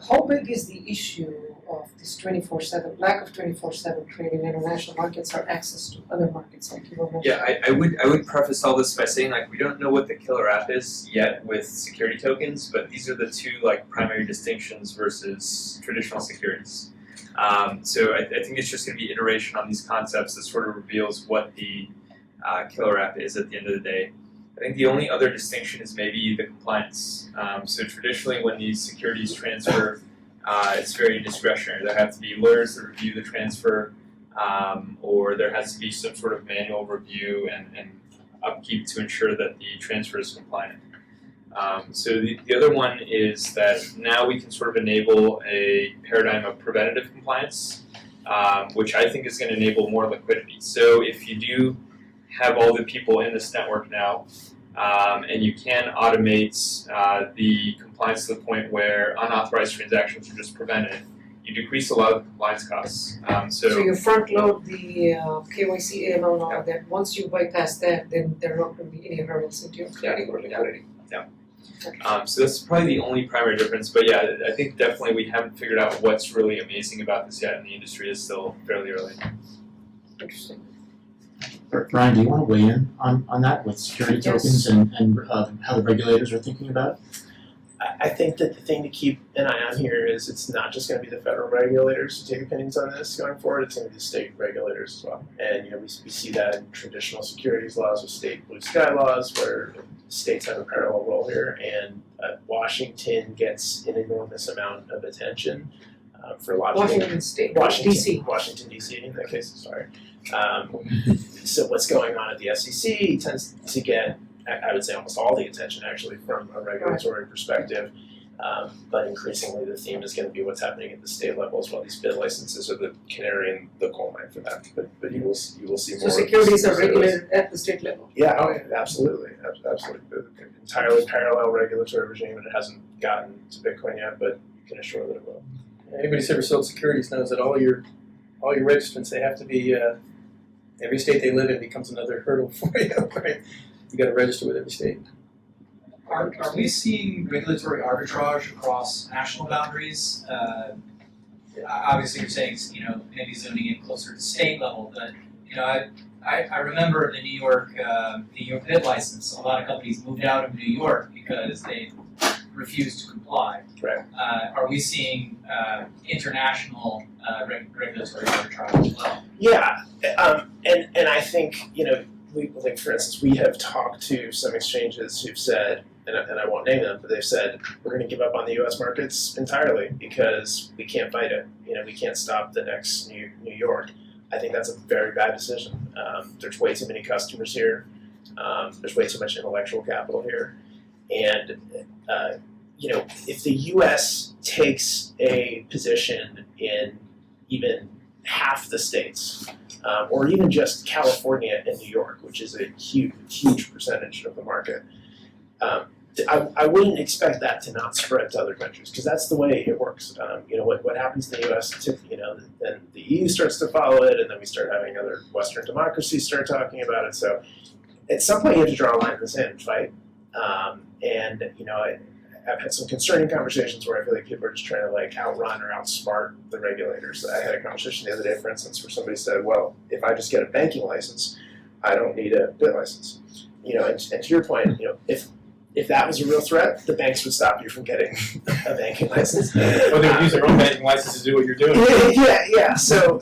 how big is the issue of this 24/7, lack of 24/7 trading in international markets or access to other markets like you were mentioning? Yeah, I would preface all this by saying like we don't know what the killer app is yet with security tokens, but these are the two like primary distinctions versus traditional securities. So I think it's just going to be iteration on these concepts that sort of reveals what the killer app is at the end of the day. I think the only other distinction is maybe the compliance. So traditionally when these securities transfer, it's very discretionary. There have to be lawyers that review the transfer, or there has to be some sort of manual review and upkeep to ensure that the transfer is compliant. So the other one is that now we can sort of enable a paradigm of preventative compliance, which I think is going to enable more liquidity. So if you do have all the people in this network now, and you can automate the compliance to the point where unauthorized transactions are just prevented, you decrease a lot of the compliance costs. So you front load the KYC, AML and all of that. Once you bypass that, then there are not going to be any hurdles into your trading or liquidity. So that's probably the only primary difference, but yeah, I think definitely we haven't figured out what's really amazing about this yet, and the industry is still fairly early. Interesting. Brian, do you want to weigh in on that with security tokens and how the regulators are thinking about it? I think that the thing to keep an eye on here is it's not just going to be the federal regulators who take opinions on this going forward, it's going to be the state regulators as well. And we see that in traditional securities laws with state blue sky laws where states have a parallel role here, and Washington gets an enormous amount of attention for logical Washington State, DC. Washington, D.C. in that case, sorry. So what's going on at the SEC tends to get, I would say, almost all the attention actually from a regulatory perspective. But increasingly, the theme is going to be what's happening at the state level as well. These bid licenses are the canary in the coal mine for that. But you will see more. So securities are regulated at the state level. Yeah, oh yeah, absolutely, absolutely. Entirely parallel regulatory regime, and it hasn't gotten to Bitcoin yet, but you can assure that it will. Anybody who's ever sold securities knows that all your registrants, they have to be, every state they live in becomes another hurdle for you, right? You gotta register with every state. Are we seeing regulatory arbitrage across national boundaries? Obviously, you're saying maybe zoning in closer to state level, but I remember the New York bid license. A lot of companies moved out of New York because they refused to comply. Right. Are we seeing international regulatory arbitrage as well? Yeah, and I think like for instance, we have talked to some exchanges who've said, and I won't name them, but they've said we're going to give up on the U.S. markets entirely because we can't fight it. We can't stop the next New York. I think that's a very bad decision. There's way too many customers here. There's way too much intellectual capital here, and if the U.S. takes a position in even half the states, or even just California and New York, which is a huge percentage of the market, I wouldn't expect that to not spread to other countries, because that's the way it works. What happens in the U.S., then the EU starts to follow it, and then we start having other Western democracies start talking about it. So at some point you have to draw a line in the sand, right? I've had some concerning conversations where I feel like people are just trying to outrun or outsmart the regulators. I had a conversation the other day, for instance, where somebody said, well, if I just get a banking license, I don't need a bit license. And to your point, if that was a real threat, the banks would stop you from getting a banking license. Or they would use their own banking license to do what you're doing. Yeah. So,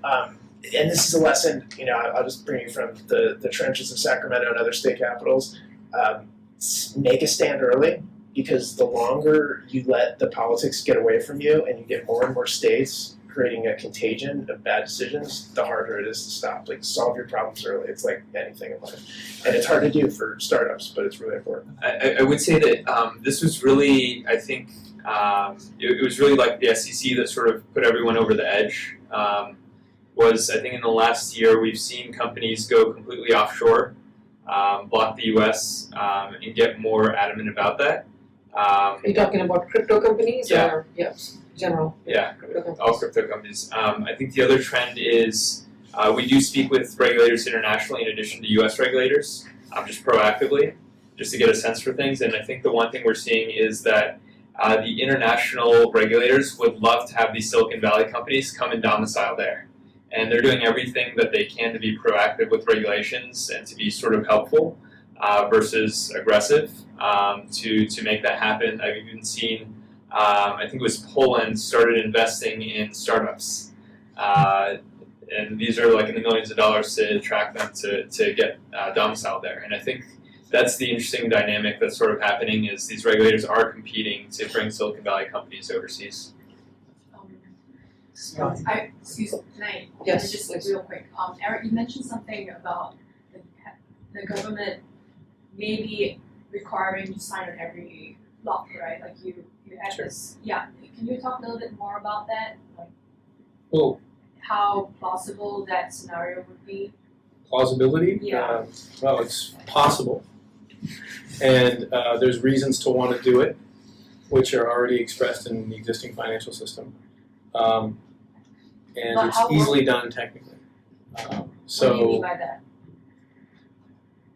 and this is a lesson, I'll just bring you from the trenches of Sacramento and other state capitals. Make a stand early, because the longer you let the politics get away from you and you get more and more states creating a contagion of bad decisions, the harder it is to stop. Solve your problems early. It's like anything in life. And it's hard to do for startups, but it's really important. I would say that this was really, I think, it was really like the SEC that sort of put everyone over the edge. I think in the last year we've seen companies go completely offshore, block the US, and get more adamant about that. Are you talking about crypto companies? Yeah. Or general? Yeah, Crypto companies. all crypto companies. I think the other trend is we do speak with regulators internationally in addition to US regulators, just proactively, just to get a sense for things. And I think the one thing we're seeing is that the international regulators would love to have these Silicon Valley companies come and domicile there. And they're doing everything that they can to be proactive with regulations and to be sort of helpful versus aggressive to make that happen. I've even seen, I think it was Poland started investing in startups. And these are in the millions of dollars to attract them to get domiciled there. And I think that's the interesting dynamic that's sort of happening is these regulators are competing to bring Silicon Valley companies overseas. Excuse me, can I Yes, just please. real quick? Eric, you mentioned something about the government maybe requiring you to sign on every block, right? You had Sure. this. Yeah. Can you talk a little bit more about that? Well, How plausible that scenario would be? plausibility? Yeah. Well, it's possible. And there's reasons to want to do it, which are already expressed in the existing financial system. And But it's how easily done technically. What do you mean by that?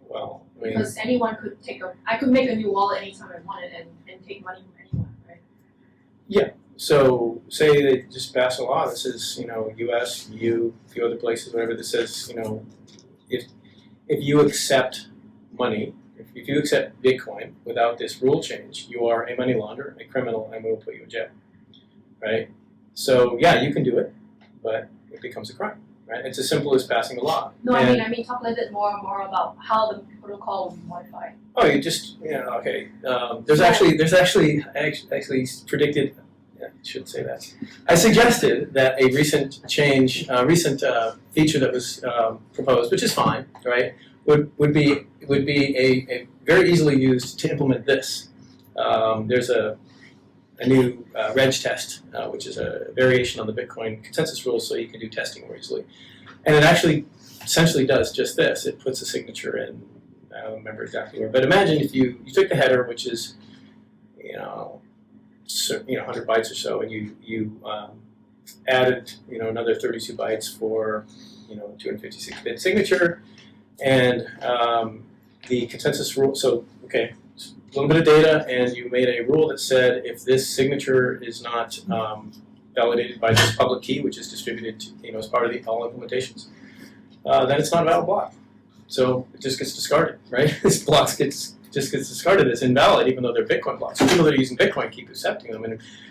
Well, I mean, Because anyone could I could make a new wallet anytime I wanted and take money from anyone, right? so say they just pass a law that says, US, EU, a few other places, whatever, that says, if you accept money, if you accept Bitcoin without this rule change, you are a money launderer, a criminal, and we will put you in jail, right? So yeah, you can do it, but it becomes a crime, right? It's as simple as passing a law. No, And- I mean talk a little bit more about how the protocol will be modified. Oh, you just okay. There's actually predicted. I shouldn't say that. I suggested that a recent change, feature that was proposed, which is fine, right? Would be a very easily used to implement this. There's a reg test, which is a variation on the Bitcoin consensus rules, so you can do testing more easily. And it actually essentially does just this. It puts a signature in, I don't remember exactly where, but imagine if you took the header, which is 100 bytes or so, and you added another 32 bytes for 256-bit signature, and the consensus rule. So okay, a little bit of data, and you made a rule that said if this signature is not validated by this public key, which is distributed as part of all implementations, then it's not a valid block. So it just gets discarded, right? This block just gets discarded as invalid, even though they're Bitcoin blocks. So people that are using Bitcoin keep accepting them,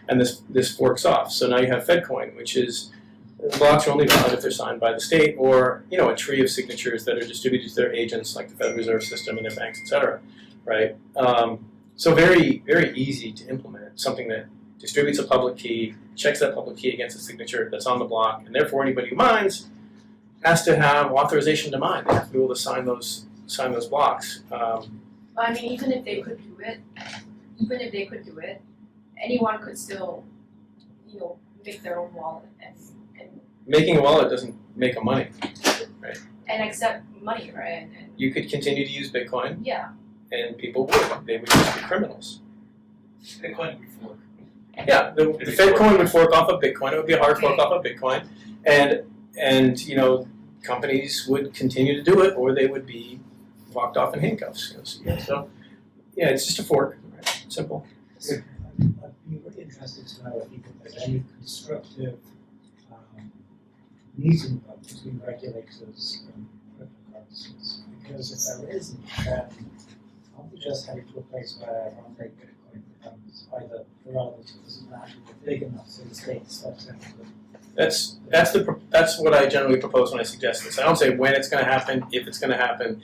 and this forks off. So now you have FedCoin, which is the blocks are only valid if they're signed by the state, or a tree of signatures that are distributed to their agents, like the Federal Reserve System and their banks, etc. Right? So very, very easy to implement. Something that distributes a public key, checks that public key against a signature that's on the block, and therefore anybody who mines has to have authorization to mine. They have to be able to sign those blocks. I mean, even if they could do it, anyone could still, make their own wallet and Making a wallet doesn't make a money, right? and accept money, right? And You could continue to use Bitcoin, yeah, and people would. They would just be criminals. Bitcoin would fork. Yeah, the FedCoin would fork off of Bitcoin. It would be a hard fork off of Bitcoin, and companies would continue to do it, or they would be locked off in handcuffs. So yeah, it's just a fork. Right? Simple. I'd be really interested to know if there's any constructive meeting between regulators and cryptocurrencies. Because if there isn't, then aren't we just heading to a place where one day Bitcoin becomes either irrelevant or doesn't actually get big enough so the state stops it? That's what I generally propose when I suggest this. I don't say when it's going to happen, if it's going to happen,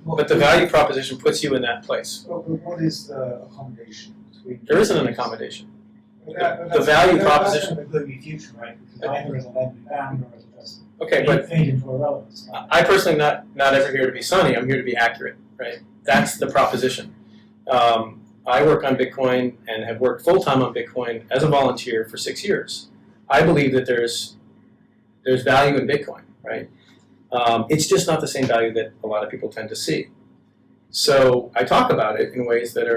but the value proposition puts you in that place. But what is the accommodation between? There isn't an accommodation. The value proposition. That's going to be future, right? Because either is a lending banned or it doesn't. Okay, but fade into irrelevance. I personally not ever here to be sunny. I'm here to be accurate, right? That's the proposition. I work on Bitcoin and have worked full time on Bitcoin as a volunteer for 6 years. I believe that there's value in Bitcoin, right? It's just not the same value that a lot of people tend to see. So I talk about it in ways that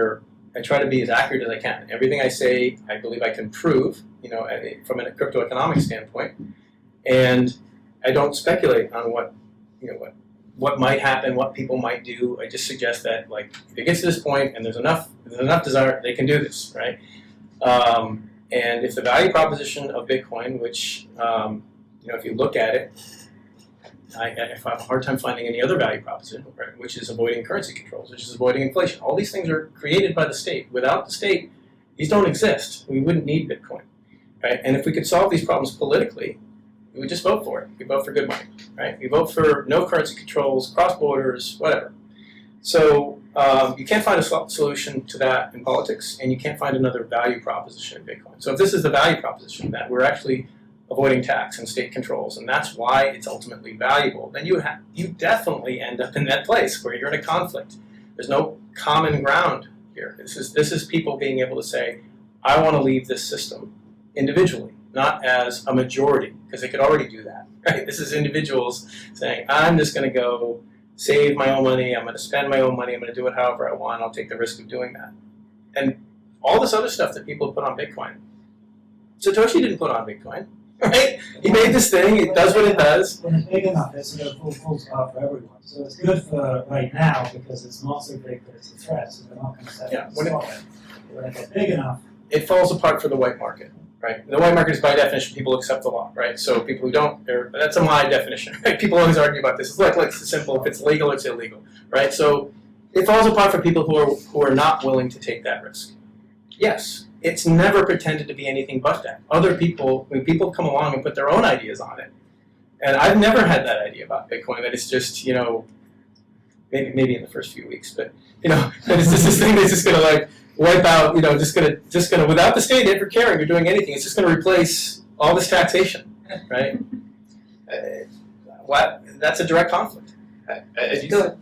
I try to be as accurate as I can. Everything I say, I believe I can prove, from a crypto economic standpoint, and I don't speculate on what might happen, what people might do. I just suggest that, if it gets to this point and there's enough desire, they can do this, right? And if the value proposition of Bitcoin, which, if you look at it, I have a hard time finding any other value proposition, right, which is avoiding currency controls, which is avoiding inflation. All these things are created by the state. Without the state, these don't exist. We wouldn't need Bitcoin, right? And if we could solve these problems politically, we would just vote for it. We vote for good money, right? We vote for no currency controls, cross borders, whatever. So you can't find a solution to that in politics, and you can't find another value proposition in Bitcoin. So if this is the value proposition, that we're actually avoiding tax and state controls, and that's why it's ultimately valuable, then you definitely end up in that place where you're in a conflict. There's no common ground here. This is people being able to say, I want to leave this system individually, not as a majority, because they could already do that, right? This is individuals saying, I'm just going to go save my own money, I'm going to spend my own money, I'm going to do it however I want, I'll take the risk of doing that. And all this other stuff that people put on Bitcoin, Satoshi didn't put on Bitcoin, right? He made this thing, it does what it does. When it's big enough, it's sort of full stop for everyone. So it's good for right now because it's not so big that it's a threat, so they're not going to set it and stop it. When it gets big enough, it falls apart for the white market, right? The white market is by definition people accept the law, right? So people who don't, that's my definition, right? People always argue about this. It's like it's simple. If it's legal, it's illegal, right? So it falls apart for people who are not willing to take that risk. Yes, it's never pretended to be anything but that. Other people, when people come along and put their own ideas on it, and I've never had that idea about Bitcoin, that it's just, maybe in the first few weeks, but, that it's just this thing that's just going to wipe out, just gonna, without the state ever caring or doing anything, it's just going to replace all this taxation, right? That's a direct conflict. Good.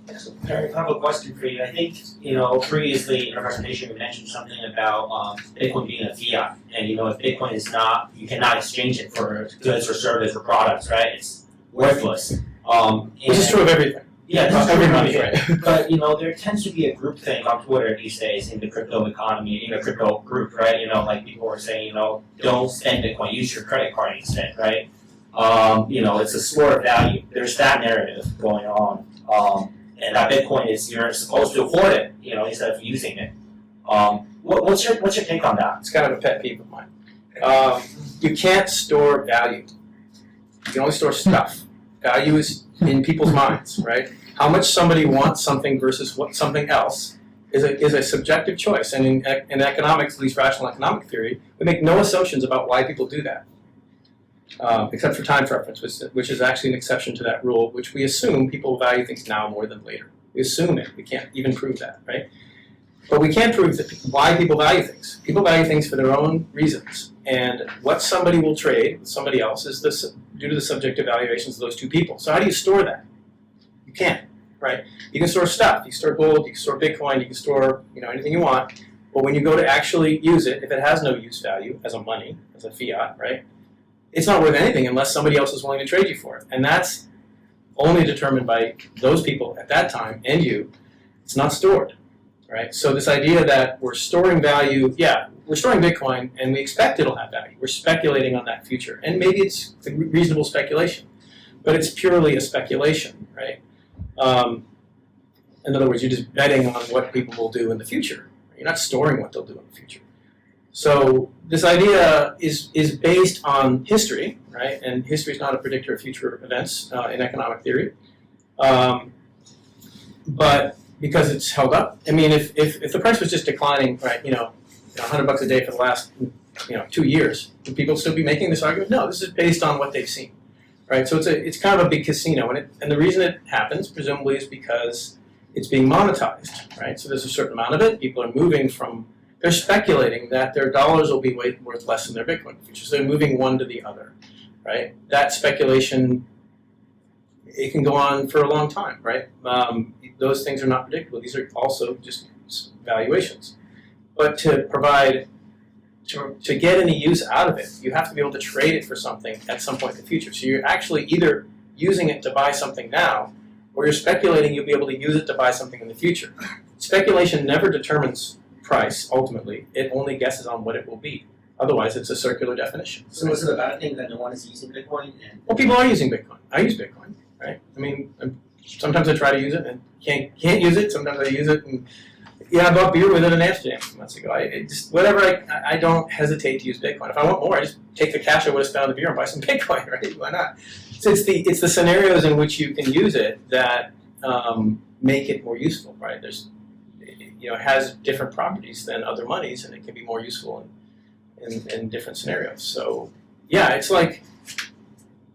I have a question for you. I think, previously in our presentation, you mentioned something about Bitcoin being a fiat. And, if Bitcoin is not, you cannot exchange it for goods or service or products, right? It's worthless. Which is true of everything. Yeah, Across that's true every of money, everything. right? But, there tends to be a group thing on Twitter these days in the crypto economy, crypto group, right? Like people are saying, don't spend Bitcoin, use your credit card instead, right? It's a store of value. There's that narrative going on. And that Bitcoin is, you're supposed to hoard it, instead of using it. What's your take on that? It's kind of a pet peeve of mine. You can't store value. You can only store stuff. Value is in people's minds, right? How much somebody wants something versus what something else is a subjective choice. And in economics, at least rational economic theory, we make no assumptions about why people do that. Except for time preference, which is actually an exception to that rule, which we assume people value things now more than later. We assume it. We can't even prove that, right? But we can prove why people value things. People value things for their own reasons. And what somebody will trade with somebody else is due to the subjective valuations of those two people. So how do you store that? You can't, right? You can store stuff. You can store gold, you can store Bitcoin, you can store anything you want. But when you go to actually use it, if it has no use value as a money, as a fiat, right? It's not worth anything unless somebody else is willing to trade you for it. And that's only determined by those people at that time and you. It's not stored, right? So this idea that we're storing value, yeah, we're storing Bitcoin and we expect it'll have value. We're speculating on that future. And maybe it's a reasonable speculation, but it's purely a speculation, right? In other words, you're just betting on what people will do in the future. You're not storing what they'll do in the future. So this idea is based on history, right? And history is not a predictor of future events in economic theory. But because it's held up, I mean, if the price was just declining, right, $100 a day for the last 2 years, would people still be making this argument? No, this is based on what they've seen, right? So it's kind of a big casino, and the reason it happens presumably is because it's being monetized, right? So there's a certain amount of it. People are moving from. They're speculating that their dollars will be worth less than their Bitcoin in the future. So they're moving one to the other, right? That speculation, it can go on for a long time, right? Those things are not predictable. These are also just valuations. But to get any use out of it, you have to be able to trade it for something at some point in the future. So you're actually either using it to buy something now, or you're speculating you'll be able to use it to buy something in the future. Speculation never determines price, ultimately. It only guesses on what it will be. Otherwise, it's a circular definition. So is it a bad thing that no one is using Bitcoin? Well, people are using Bitcoin. I use Bitcoin, right? I mean, sometimes I try to use it and can't use it. Sometimes I use it and, I bought beer with it in Amsterdam a few months ago. I don't hesitate to use Bitcoin. If I want more, I just take the cash I would have spent on the beer and buy some Bitcoin, right? Why not? So it's the scenarios in which you can use it that make it more useful, right? It has different properties than other monies, and it can be more useful in different scenarios. So, yeah, it's like,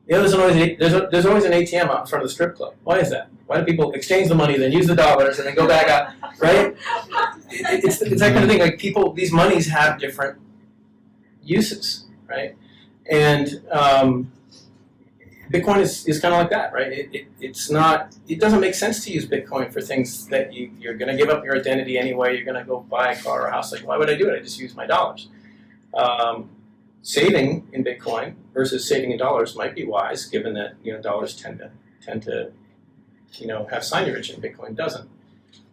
there's always an ATM out in front of the strip club. Why is that? Why do people exchange the money, then use the dollars, and then go back out, right? It's that kind of thing. Like these monies have different uses, right? And Bitcoin is kind of like that, right? It doesn't make sense to use Bitcoin for things that you're going to give up your identity anyway. You're going to go buy a car or a house. Like, why would I do it? I just use my dollars. Saving in Bitcoin versus saving in dollars might be wise, given that dollars tend to have signage and Bitcoin doesn't.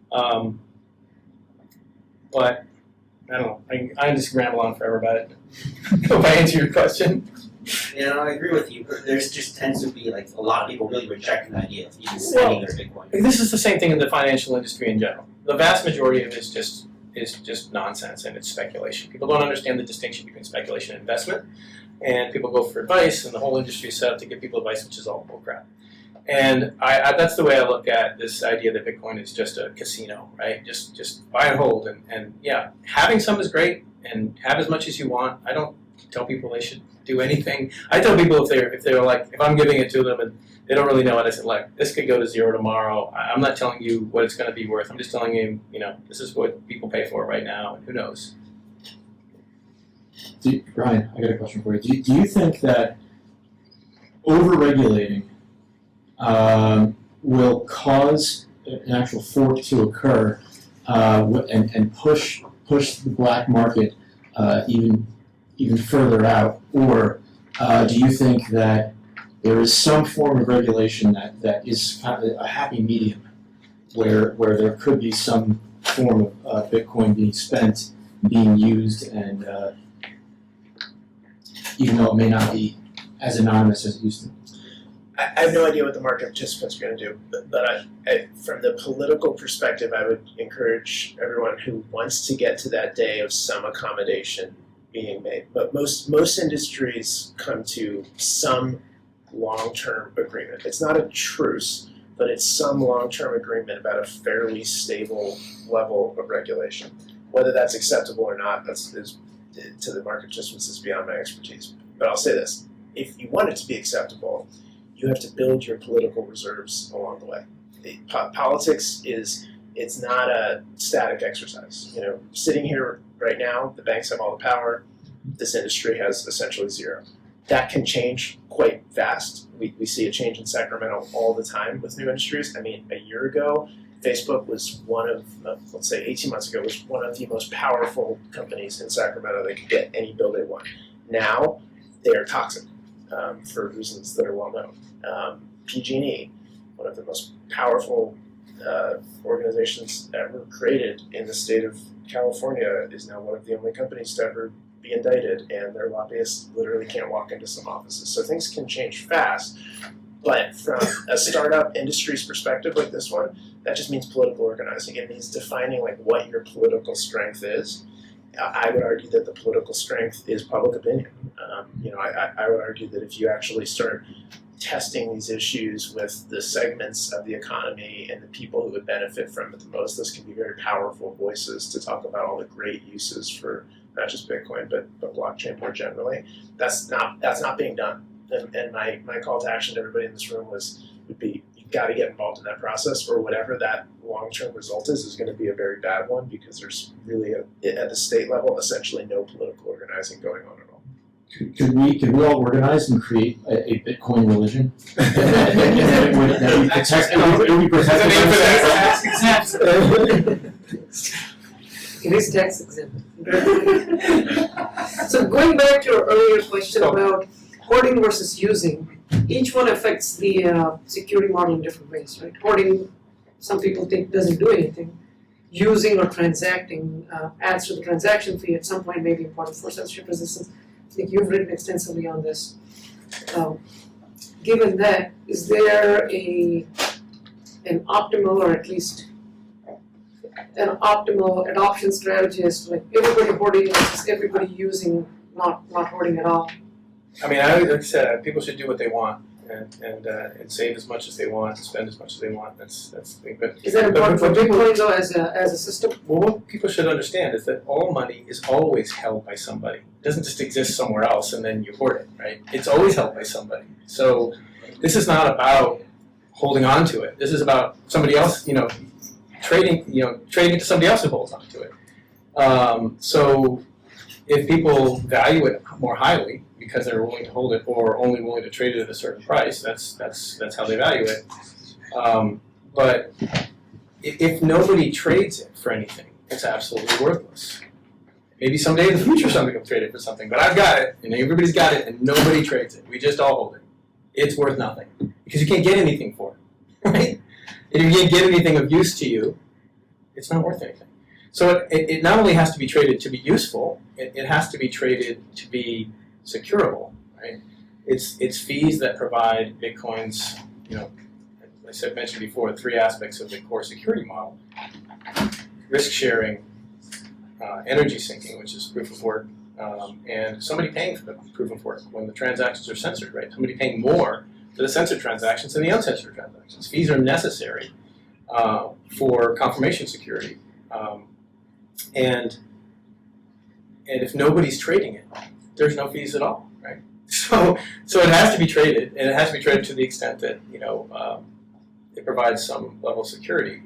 But I don't know. I just ramble on forever about it. Hope I answer your question. I agree with you. There's just tends to be like a lot of people really rejecting the idea of even spending their Bitcoin. This is the same thing in the financial industry in general. The vast majority of it is just nonsense and it's speculation. People don't understand the distinction between speculation and investment, and people go for advice, and the whole industry is set up to give people advice, which is all bullcrap. And that's the way I look at this idea that Bitcoin is just a casino, right? Just buy and hold, and yeah, having some is great, and have as much as you want. I don't tell people they should do anything. I tell people if they're like, if I'm giving it to them and they don't really know it, I said, like, this could go to zero tomorrow. I'm not telling you what it's going to be worth. I'm just telling you, this is what people pay for right now, and who knows. Brian, I got a question for you. Do you think that over-regulating will cause an actual fork to occur and push the black market even further out, or do you think that there is some form of regulation that is kind of a happy medium, where there could be some form of Bitcoin being spent, being used, and even though it may not be as anonymous as it used to be? I have no idea what the market participants are going to do, but from the political perspective, I would encourage everyone who wants to get to that day of some accommodation being made. But most industries come to some long-term agreement. It's not a truce, but it's some long-term agreement about a fairly stable level of regulation. Whether that's acceptable or not, is to the market participants is beyond my expertise. But I'll say this: if you want it to be acceptable, you have to build your political reserves along the way. Politics it's not a static exercise. You know, sitting here right now, the banks have all the power. This industry has essentially zero. That can change quite fast. We see a change in Sacramento all the time with new industries. I mean, a year ago, Facebook was one of, let's say 18 months ago, was one of the most powerful companies in Sacramento. They could get any bill they want. Now, they are toxic for reasons that are well known. PG&E, one of the most powerful organizations ever created in the state of California, is now one of the only companies to ever be indicted, and their lobbyists literally can't walk into some offices. So things can change fast, but from a startup industry's perspective like this one, that just means political organizing. It means defining like what your political strength is. I would argue that the political strength is public opinion. I would argue that if you actually start testing these issues with the segments of the economy and the people who would benefit from it the most, those can be very powerful voices to talk about all the great uses for not just Bitcoin, but blockchain more generally. That's not being done. And my call to action to everybody in this room would be, you've got to get involved in that process, or whatever that long-term result is going to be a very bad one, because there's really, at the state level, essentially no political organizing going on at all. Could we all organize and create a Bitcoin religion? It would be protected. It is tax exempt. So going back to your earlier question about hoarding versus using, each one affects the security model in different ways, right? Hoarding, some people think doesn't do anything. Using or transacting adds to the transaction fee. At some point may be important for censorship resistance. I think you've written extensively on this. Given that, is there an optimal, or at least an optimal adoption strategy as to like everybody hoarding versus everybody using, not hoarding at all? I mean, like I said, people should do what they want and save as much as they want, spend as much as they want. That's the thing. But is that important for Bitcoin though, as a system? Well, what people should understand is that all money is always held by somebody. It doesn't just exist somewhere else and then you hoard it, right? It's always held by somebody. So this is not about holding on to it. This is about somebody else, trading it to somebody else who holds on to it. So if people value it more highly because they're willing to hold it, or only willing to trade it at a certain price, that's how they value it. But if nobody trades it for anything, it's absolutely worthless. Maybe someday in the future somebody will trade it for something, but I've got it, and everybody's got it, and nobody trades it. We just all hold it. It's worth nothing because you can't get anything for it, right? And if you can't get anything of use to you, it's not worth anything. So it not only has to be traded to be useful, it has to be traded to be securable, right? It's fees that provide Bitcoin's, as I mentioned before, 3 aspects of the core security model: risk sharing, energy syncing, which is proof of work, and somebody paying for the proof of work when the transactions are censored, right? Somebody paying more for the censored transactions than the uncensored transactions. Fees are necessary for confirmation security, and if nobody's trading it, there's no fees at all, right? So it has to be traded, and it has to be traded to the extent that it provides some level of security.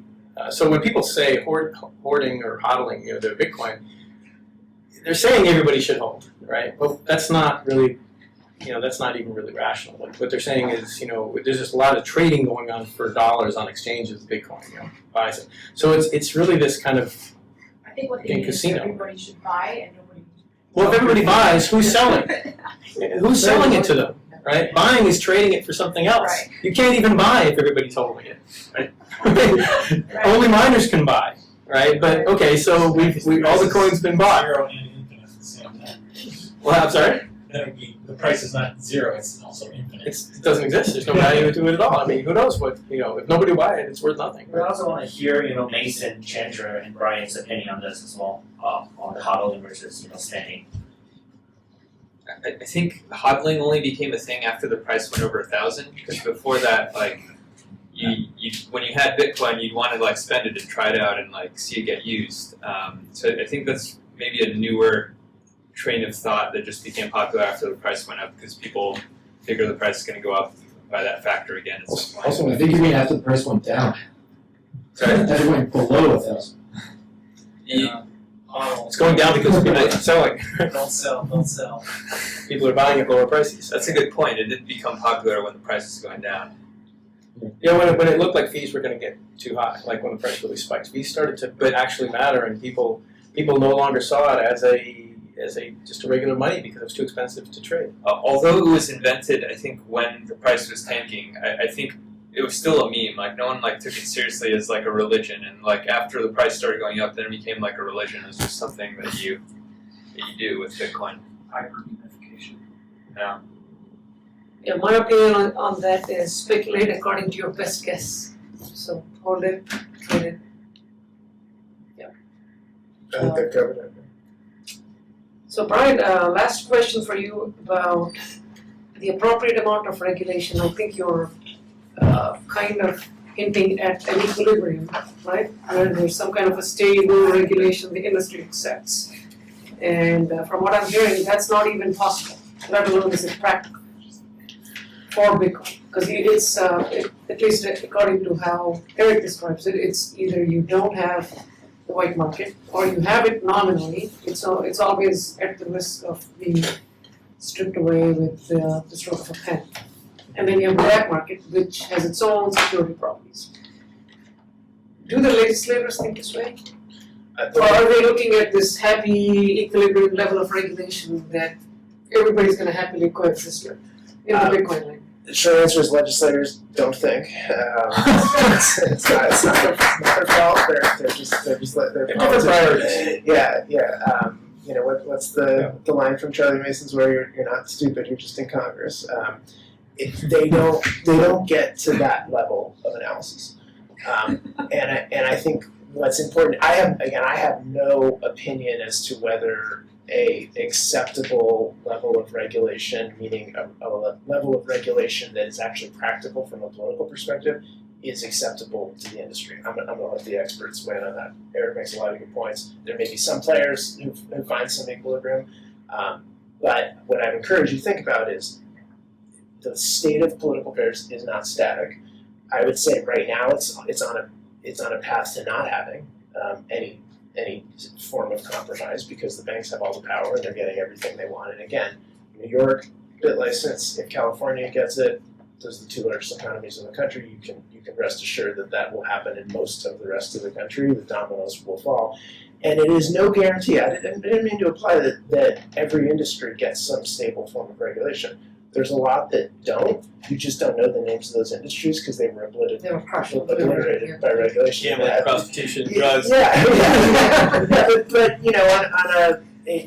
So when people say hoarding or hodling, their Bitcoin, they're saying everybody should hold, right? Well, that's not really that's not even really rational. What they're saying is, there's just a lot of trading going on for dollars on exchanges, Bitcoin, buys it. So it's really this kind of, I think what they in mean is casino. everybody should buy and nobody. well, if everybody buys, who's selling? Who's selling it to them, right? Buying is trading it for something else. Right. You can't even buy if everybody's holding it, right? Right. Only miners can buy, right? But okay, so we all the coins been bought. Zero and infinite at the same time. Well, I'm sorry. That would be, the price is not zero, it's also infinite. It doesn't exist. There's no value to it at all. I mean, who knows what, if nobody will buy it, it's worth nothing. We also want to hear, Mason, Chandra, and Brian's opinion on this as well, on the hodling versus, spending. I think hodling only became a thing after the price went over 1,000, because before that, you when you had Bitcoin, you'd want to spend it and try it out and see it get used. So I think that's maybe a newer train of thought that just became popular after the price went up, because people figure the price is going to go up by that factor again at some point. Also, I think you mean after the price went down. Sorry? After it went below 1,000. Yeah. It's going down because people are selling. Don't sell. People are buying at lower prices. That's a good point. It did become popular when the price is going down. Yeah, when it looked like fees were going to get too high, like when the price really spiked, fees started to actually matter, and people no longer saw it as a just a regular money because it was too expensive to trade. Although it was invented, I think, when the price was tanking, I think it was still a meme. No one took it seriously as a religion, and after the price started going up, then it became a religion. It was just something that you do with Bitcoin. Hyper-unification. Yeah. Yeah, my opinion on that is speculate according to your best guess. So hold it, trade it. I think that covered it. So Brian, last question for you about the appropriate amount of regulation. I think you're kind of hinting at an equilibrium, right? Where there's some kind of a stable regulation the industry accepts. And from what I'm hearing, that's not even possible, let alone is it practical for Bitcoin. Because it's, at least according to how Eric describes it, it's either you don't have the white market, or you have it nominally. It's always at the risk of being stripped away with the stroke of a pen. And then you have the black market, which has its own security properties. Do the legislators think this way? Or are they looking at this happy equilibrium level of regulation that everybody's going to happily coexist with in the Bitcoin land? The short answer is legislators don't think. It's not their fault. They're just their Different priorities. Yeah. What's the line from Charlie Mason's where you're not stupid, you're just in Congress. They don't get to that level of analysis. And I think what's important, I have no opinion as to whether a acceptable level of regulation, meaning a level of regulation that is actually practical from a political perspective, is acceptable to the industry. I'm going to let the experts weigh in on that. Eric makes a lot of good points. There may be some players who find some equilibrium, but what I'd encourage you to think about is the state of political affairs is not static. I would say right now it's on a path to not having any form of compromise, because the banks have all the power and they're getting everything they want. And again, New York, BitLicense, if California gets it, those are the two largest economies in the country. You can rest assured that will happen in most of the rest of the country. The dominoes will fall. And it is no guarantee, I didn't mean to imply that every industry gets some stable form of regulation. There's a lot that don't. You just don't know the names of those industries because they were obliterated by regulation. Gambling, prostitution, drugs. Yeah. But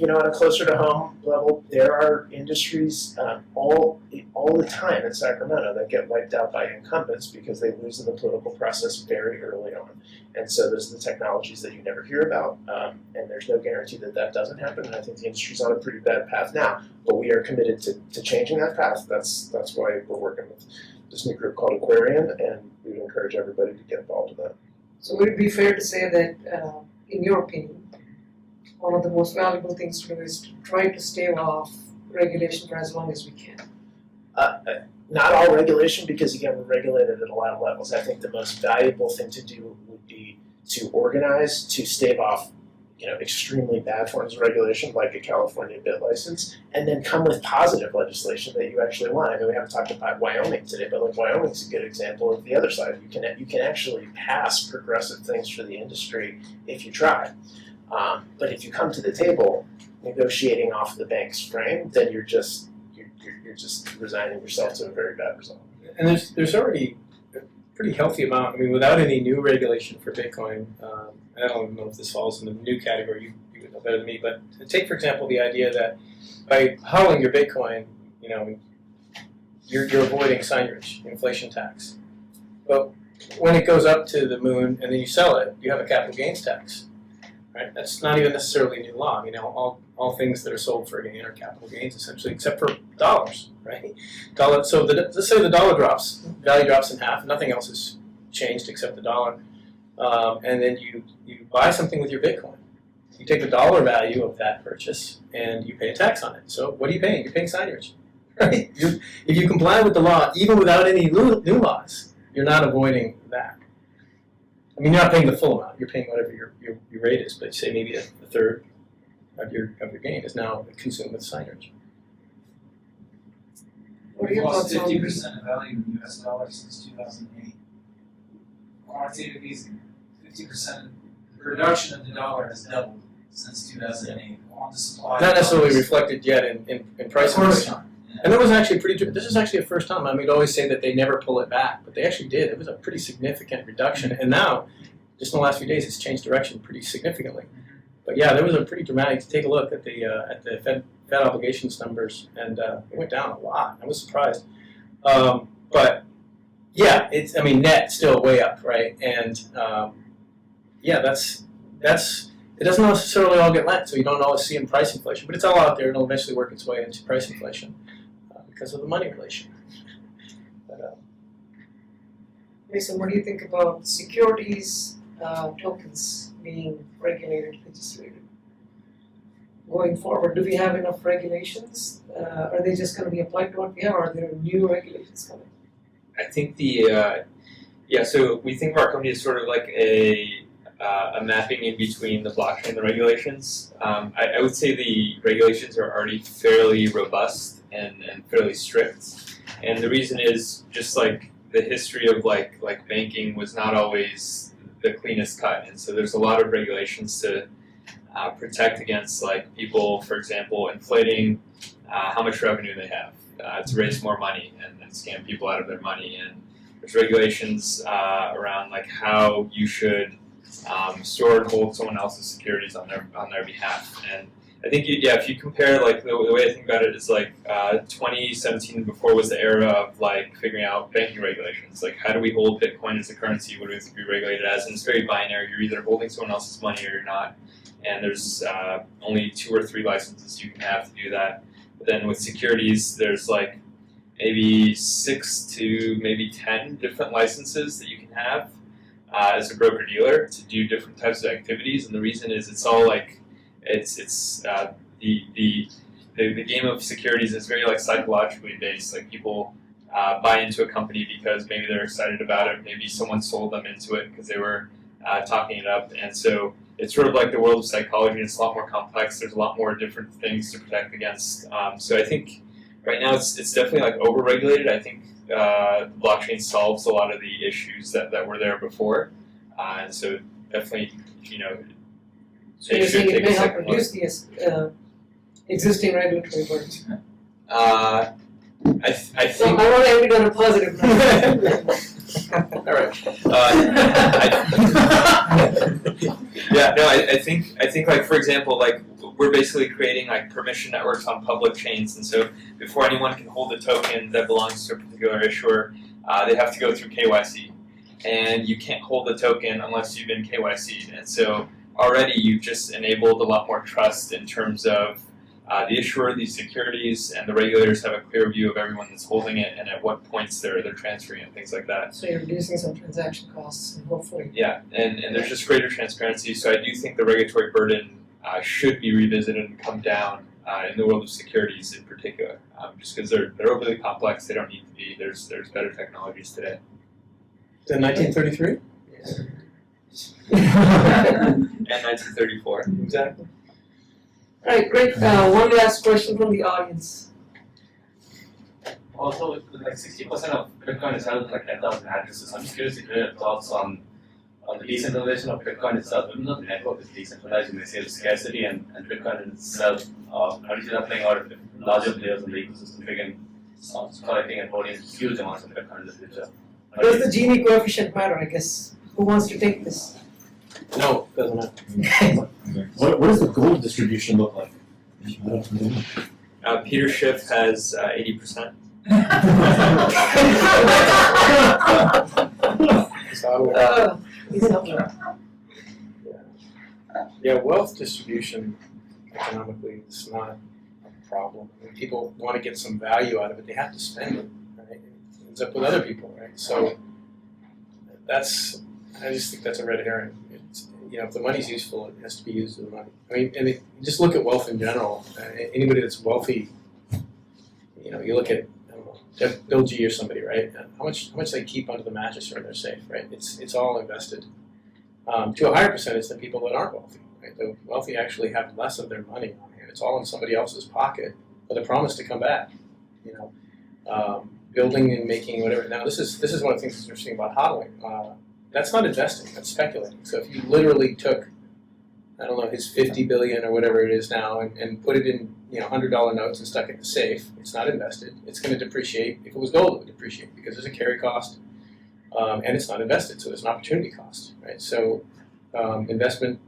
on a closer to home level, there are industries all the time in Sacramento that get wiped out by incumbents because they lose in the political process very early on. And so those are the technologies that you never hear about, and there's no guarantee that doesn't happen. And I think the industry's on a pretty bad path now, but we are committed to changing that path. That's why we're working with this new group called Aquarian, and we would encourage everybody to get involved in that. So would it be fair to say that, in your opinion, one of the most valuable things to do is to try to stave off regulation for as long as we can? Not all regulation, because again, we're regulated at a lot of levels. I think the most valuable thing to do would be to organize to stave off extremely bad forms of regulation like a California bit license, and then come with positive legislation that you actually want. I mean, we haven't talked about Wyoming today, but like Wyoming's a good example of the other side. You can actually pass progressive things for the industry if you try. But if you come to the table negotiating off the bank's frame, then you're just resigning yourself to a very bad result. And there's already a pretty healthy amount. I mean, without any new regulation for Bitcoin, I don't know if this falls in the new category. You would know better than me. But take for example the idea that by hodling your Bitcoin, you're avoiding signage, inflation tax. But when it goes up to the moon and then you sell it, you have a capital gains tax. Right? That's not even necessarily a new law. I mean, all things that are sold for a gain are capital gains, essentially, except for dollars, right? So let's say the dollar drops, value drops in half, nothing else has changed except the dollar, and then you buy something with your Bitcoin. You take the dollar value of that purchase and you pay a tax on it. So what are you paying? You're paying signage, right? If you comply with the law, even without any new laws, you're not avoiding that. I mean, you're not paying the full amount. You're paying whatever your rate is, but say maybe a third of your gain is now consumed with signage. What are your We've lost thoughts on 50% of value in the US dollar since 2008. Quantitative easing, 50%. The production of the dollar has doubled since 2008. The supply Not necessarily reflected yet in pricing. And that was actually this is actually a first time. I mean, we'd always say that they never pull it back, but they actually did. It was a pretty significant reduction. And now, just in the last few days, it's changed direction pretty significantly. But yeah, there was a pretty dramatic, take a look at the Fed obligations numbers, and it went down a lot. I was surprised. But yeah, net still way up, right? And yeah, it doesn't necessarily all get lent, so you don't always see in price inflation, but it's all out there and it'll eventually work its way into price inflation because of the money relation. But, Mason, what do you think about securities tokens being regulated, legislated? Going forward, do we have enough regulations? Are they just going to be applied to what we have, or are there new regulations coming? I think so we think of our company as sort of like a mapping in between the blockchain and the regulations. I would say the regulations are already fairly robust and fairly strict. And the reason is just like the history of like banking was not always the cleanest cut. And so there's a lot of regulations to protect against like people, for example, inflating how much revenue they have to raise more money and scam people out of their money. And there's regulations around like how you should store and hold someone else's securities on their behalf. And I think if you compare like the way I think about it is like 2017 before was the era of like figuring out banking regulations. Like how do we hold Bitcoin as a currency? What do we be regulated as? And it's very binary. You're either holding someone else's money or you're not. And there's only 2 or 3 licenses you can have to do that. But then with securities, there's like maybe 6 to maybe 10 different licenses that you can have as a broker dealer to do different types of activities. And the reason is it's all like the game of securities is very like psychologically based. Like people buy into a company because maybe they're excited about it. Maybe someone sold them into it because they were talking it up. And so it's sort of like the world of psychology. It's a lot more complex. There's a lot more different things to protect against. So I think right now it's definitely like over-regulated. I think blockchain solves a lot of the issues that were there before. And so definitely, So you're saying it may help reduce the existing regulatory burdens? I So think. I want to end it on a positive note. all right. I think like for example, like we're basically creating like permission networks on public chains, and so before anyone can hold a token that belongs to a particular issuer, they have to go through KYC, and you can't hold the token unless you've been KYC'd, and so already you've just enabled a lot more trust in terms of the issuer, these securities, and the regulators have a clear view of everyone that's holding it and at what points they're transferring and things like that. So you're reducing some transaction costs and hopefully. Yeah, and there's just greater transparency. So I do think the regulatory burden should be revisited and come down in the world of securities in particular, just because they're overly complex. They don't need to be. There's better technologies today. In 1933? And 1934. Exactly. Alright, great. One last question from the audience. Also, like 60% of Bitcoin is held in like 10,000 addresses. I'm just curious if you have thoughts on the decentralization of Bitcoin itself. Even though the network is decentralized, you may say the scarcity and Bitcoin in itself. How do you see that playing out if larger players in the ecosystem begin collecting and holding huge amounts of Bitcoin in the future? Does the Gini coefficient matter, I guess? Who wants to take this? No, doesn't matter. What does the gold distribution look like? Peter Schiff has 80%. So, He's up there. yeah, wealth distribution economically is not a problem. When people want to get some value out of it, they have to spend it, right? It ends up with other people, right? So I just think that's a red herring. It's, if the money's useful, it has to be used with money. I mean, and just look at wealth in general. Anybody that's wealthy, you look at, I don't know, Bill G or somebody, right? How much they keep under the mattress or in their safe, right? It's all invested. To a higher percentage than people that aren't wealthy, right? The wealthy actually have less of their money on hand. It's all in somebody else's pocket, but a promise to come back. Building and making whatever. Now this is one of the things that's interesting about hodling. That's not investing, that's speculating. So if you literally took, I don't know, his 50 billion or whatever it is now and put it in $100 notes and stuck it in the safe, it's not invested. It's going to depreciate. If it was gold, it would depreciate because there's a carry cost, and it's not invested, so there's an opportunity cost, right? So investment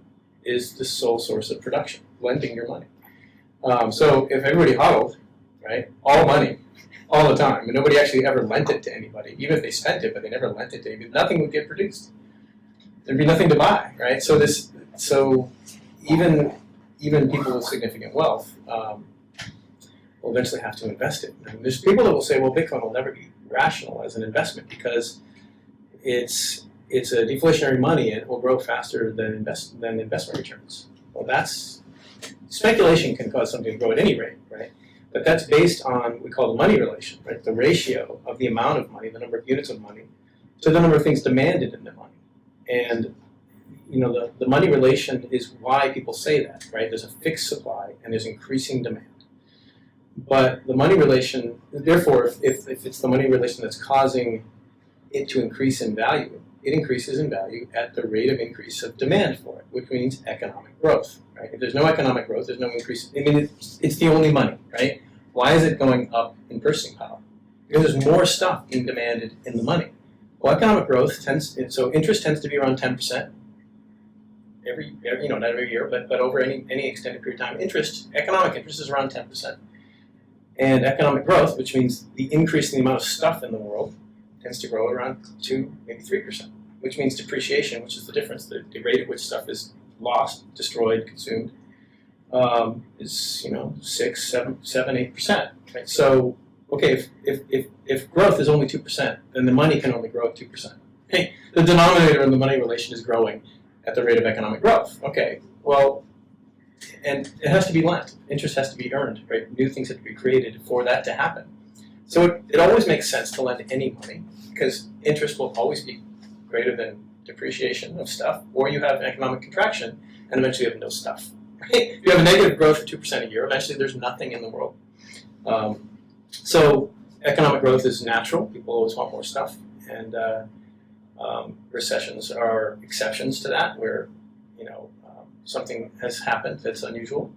is the sole source of production, lending your money. So if everybody hodled, right, all money, all the time, and nobody actually ever lent it to anybody, even if they spent it, but they never lent it to anybody, nothing would get produced. There'd be nothing to buy, right? So even people with significant wealth will eventually have to invest it. And there's people that will say, well, Bitcoin will never be rational as an investment because it's a deflationary money and it will grow faster than investment returns. Well, that's speculation can cause something to grow at any rate, right? But that's based on what we call the money relation, right? The ratio of the amount of money, the number of units of money, to the number of things demanded in the money. And the money relation is why people say that, right? There's a fixed supply and there's increasing demand. But the money relation, therefore, if it's the money relation that's causing it to increase in value, it increases in value at the rate of increase of demand for it, which means economic growth, right? If there's no economic growth, there's no increase. I mean, it's the only money, right? Why is it going up in purchasing power? Because there's more stuff being demanded in the money. Well, economic growth so interest tends to be around 10%. Every not every year, but over any extended period of time. Economic interest is around 10%. And economic growth, which means the increase in the amount of stuff in the world, tends to grow at around 2, maybe 3%, which means depreciation, which is the difference, the rate at which stuff is lost, destroyed, consumed, is 6, 7, 8%. Right? So, okay, if growth is only 2%, then the money can only grow at 2%. Hey, the denominator in the money relation is growing at the rate of economic growth. Okay, well, and it has to be lent. Interest has to be earned, right? New things have to be created for that to happen. So it always makes sense to lend any money because interest will always be greater than depreciation of stuff, or you have economic contraction and eventually you have no stuff. Right? If you have a negative growth of 2% a year, eventually there's nothing in the world. So economic growth is natural. People always want more stuff, and recessions are exceptions to that, where something has happened that's unusual.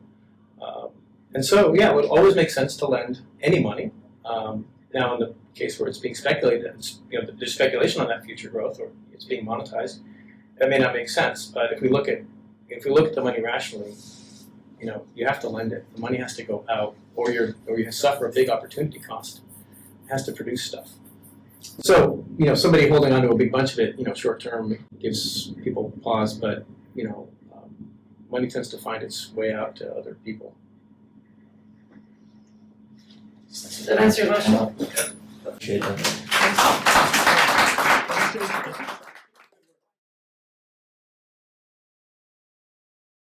And so, yeah, it would always make sense to lend any money. Now, in the case where it's being speculated, there's speculation on that future growth, or it's being monetized. That may not make sense. But if we look at the money rationally, you have to lend it. The money has to go out, or you suffer a big opportunity cost. It has to produce stuff. So, somebody holding on to a big bunch of it, short term gives people pause, but money tends to find its way out to other people. Does that answer your question? Appreciate that. Thank you.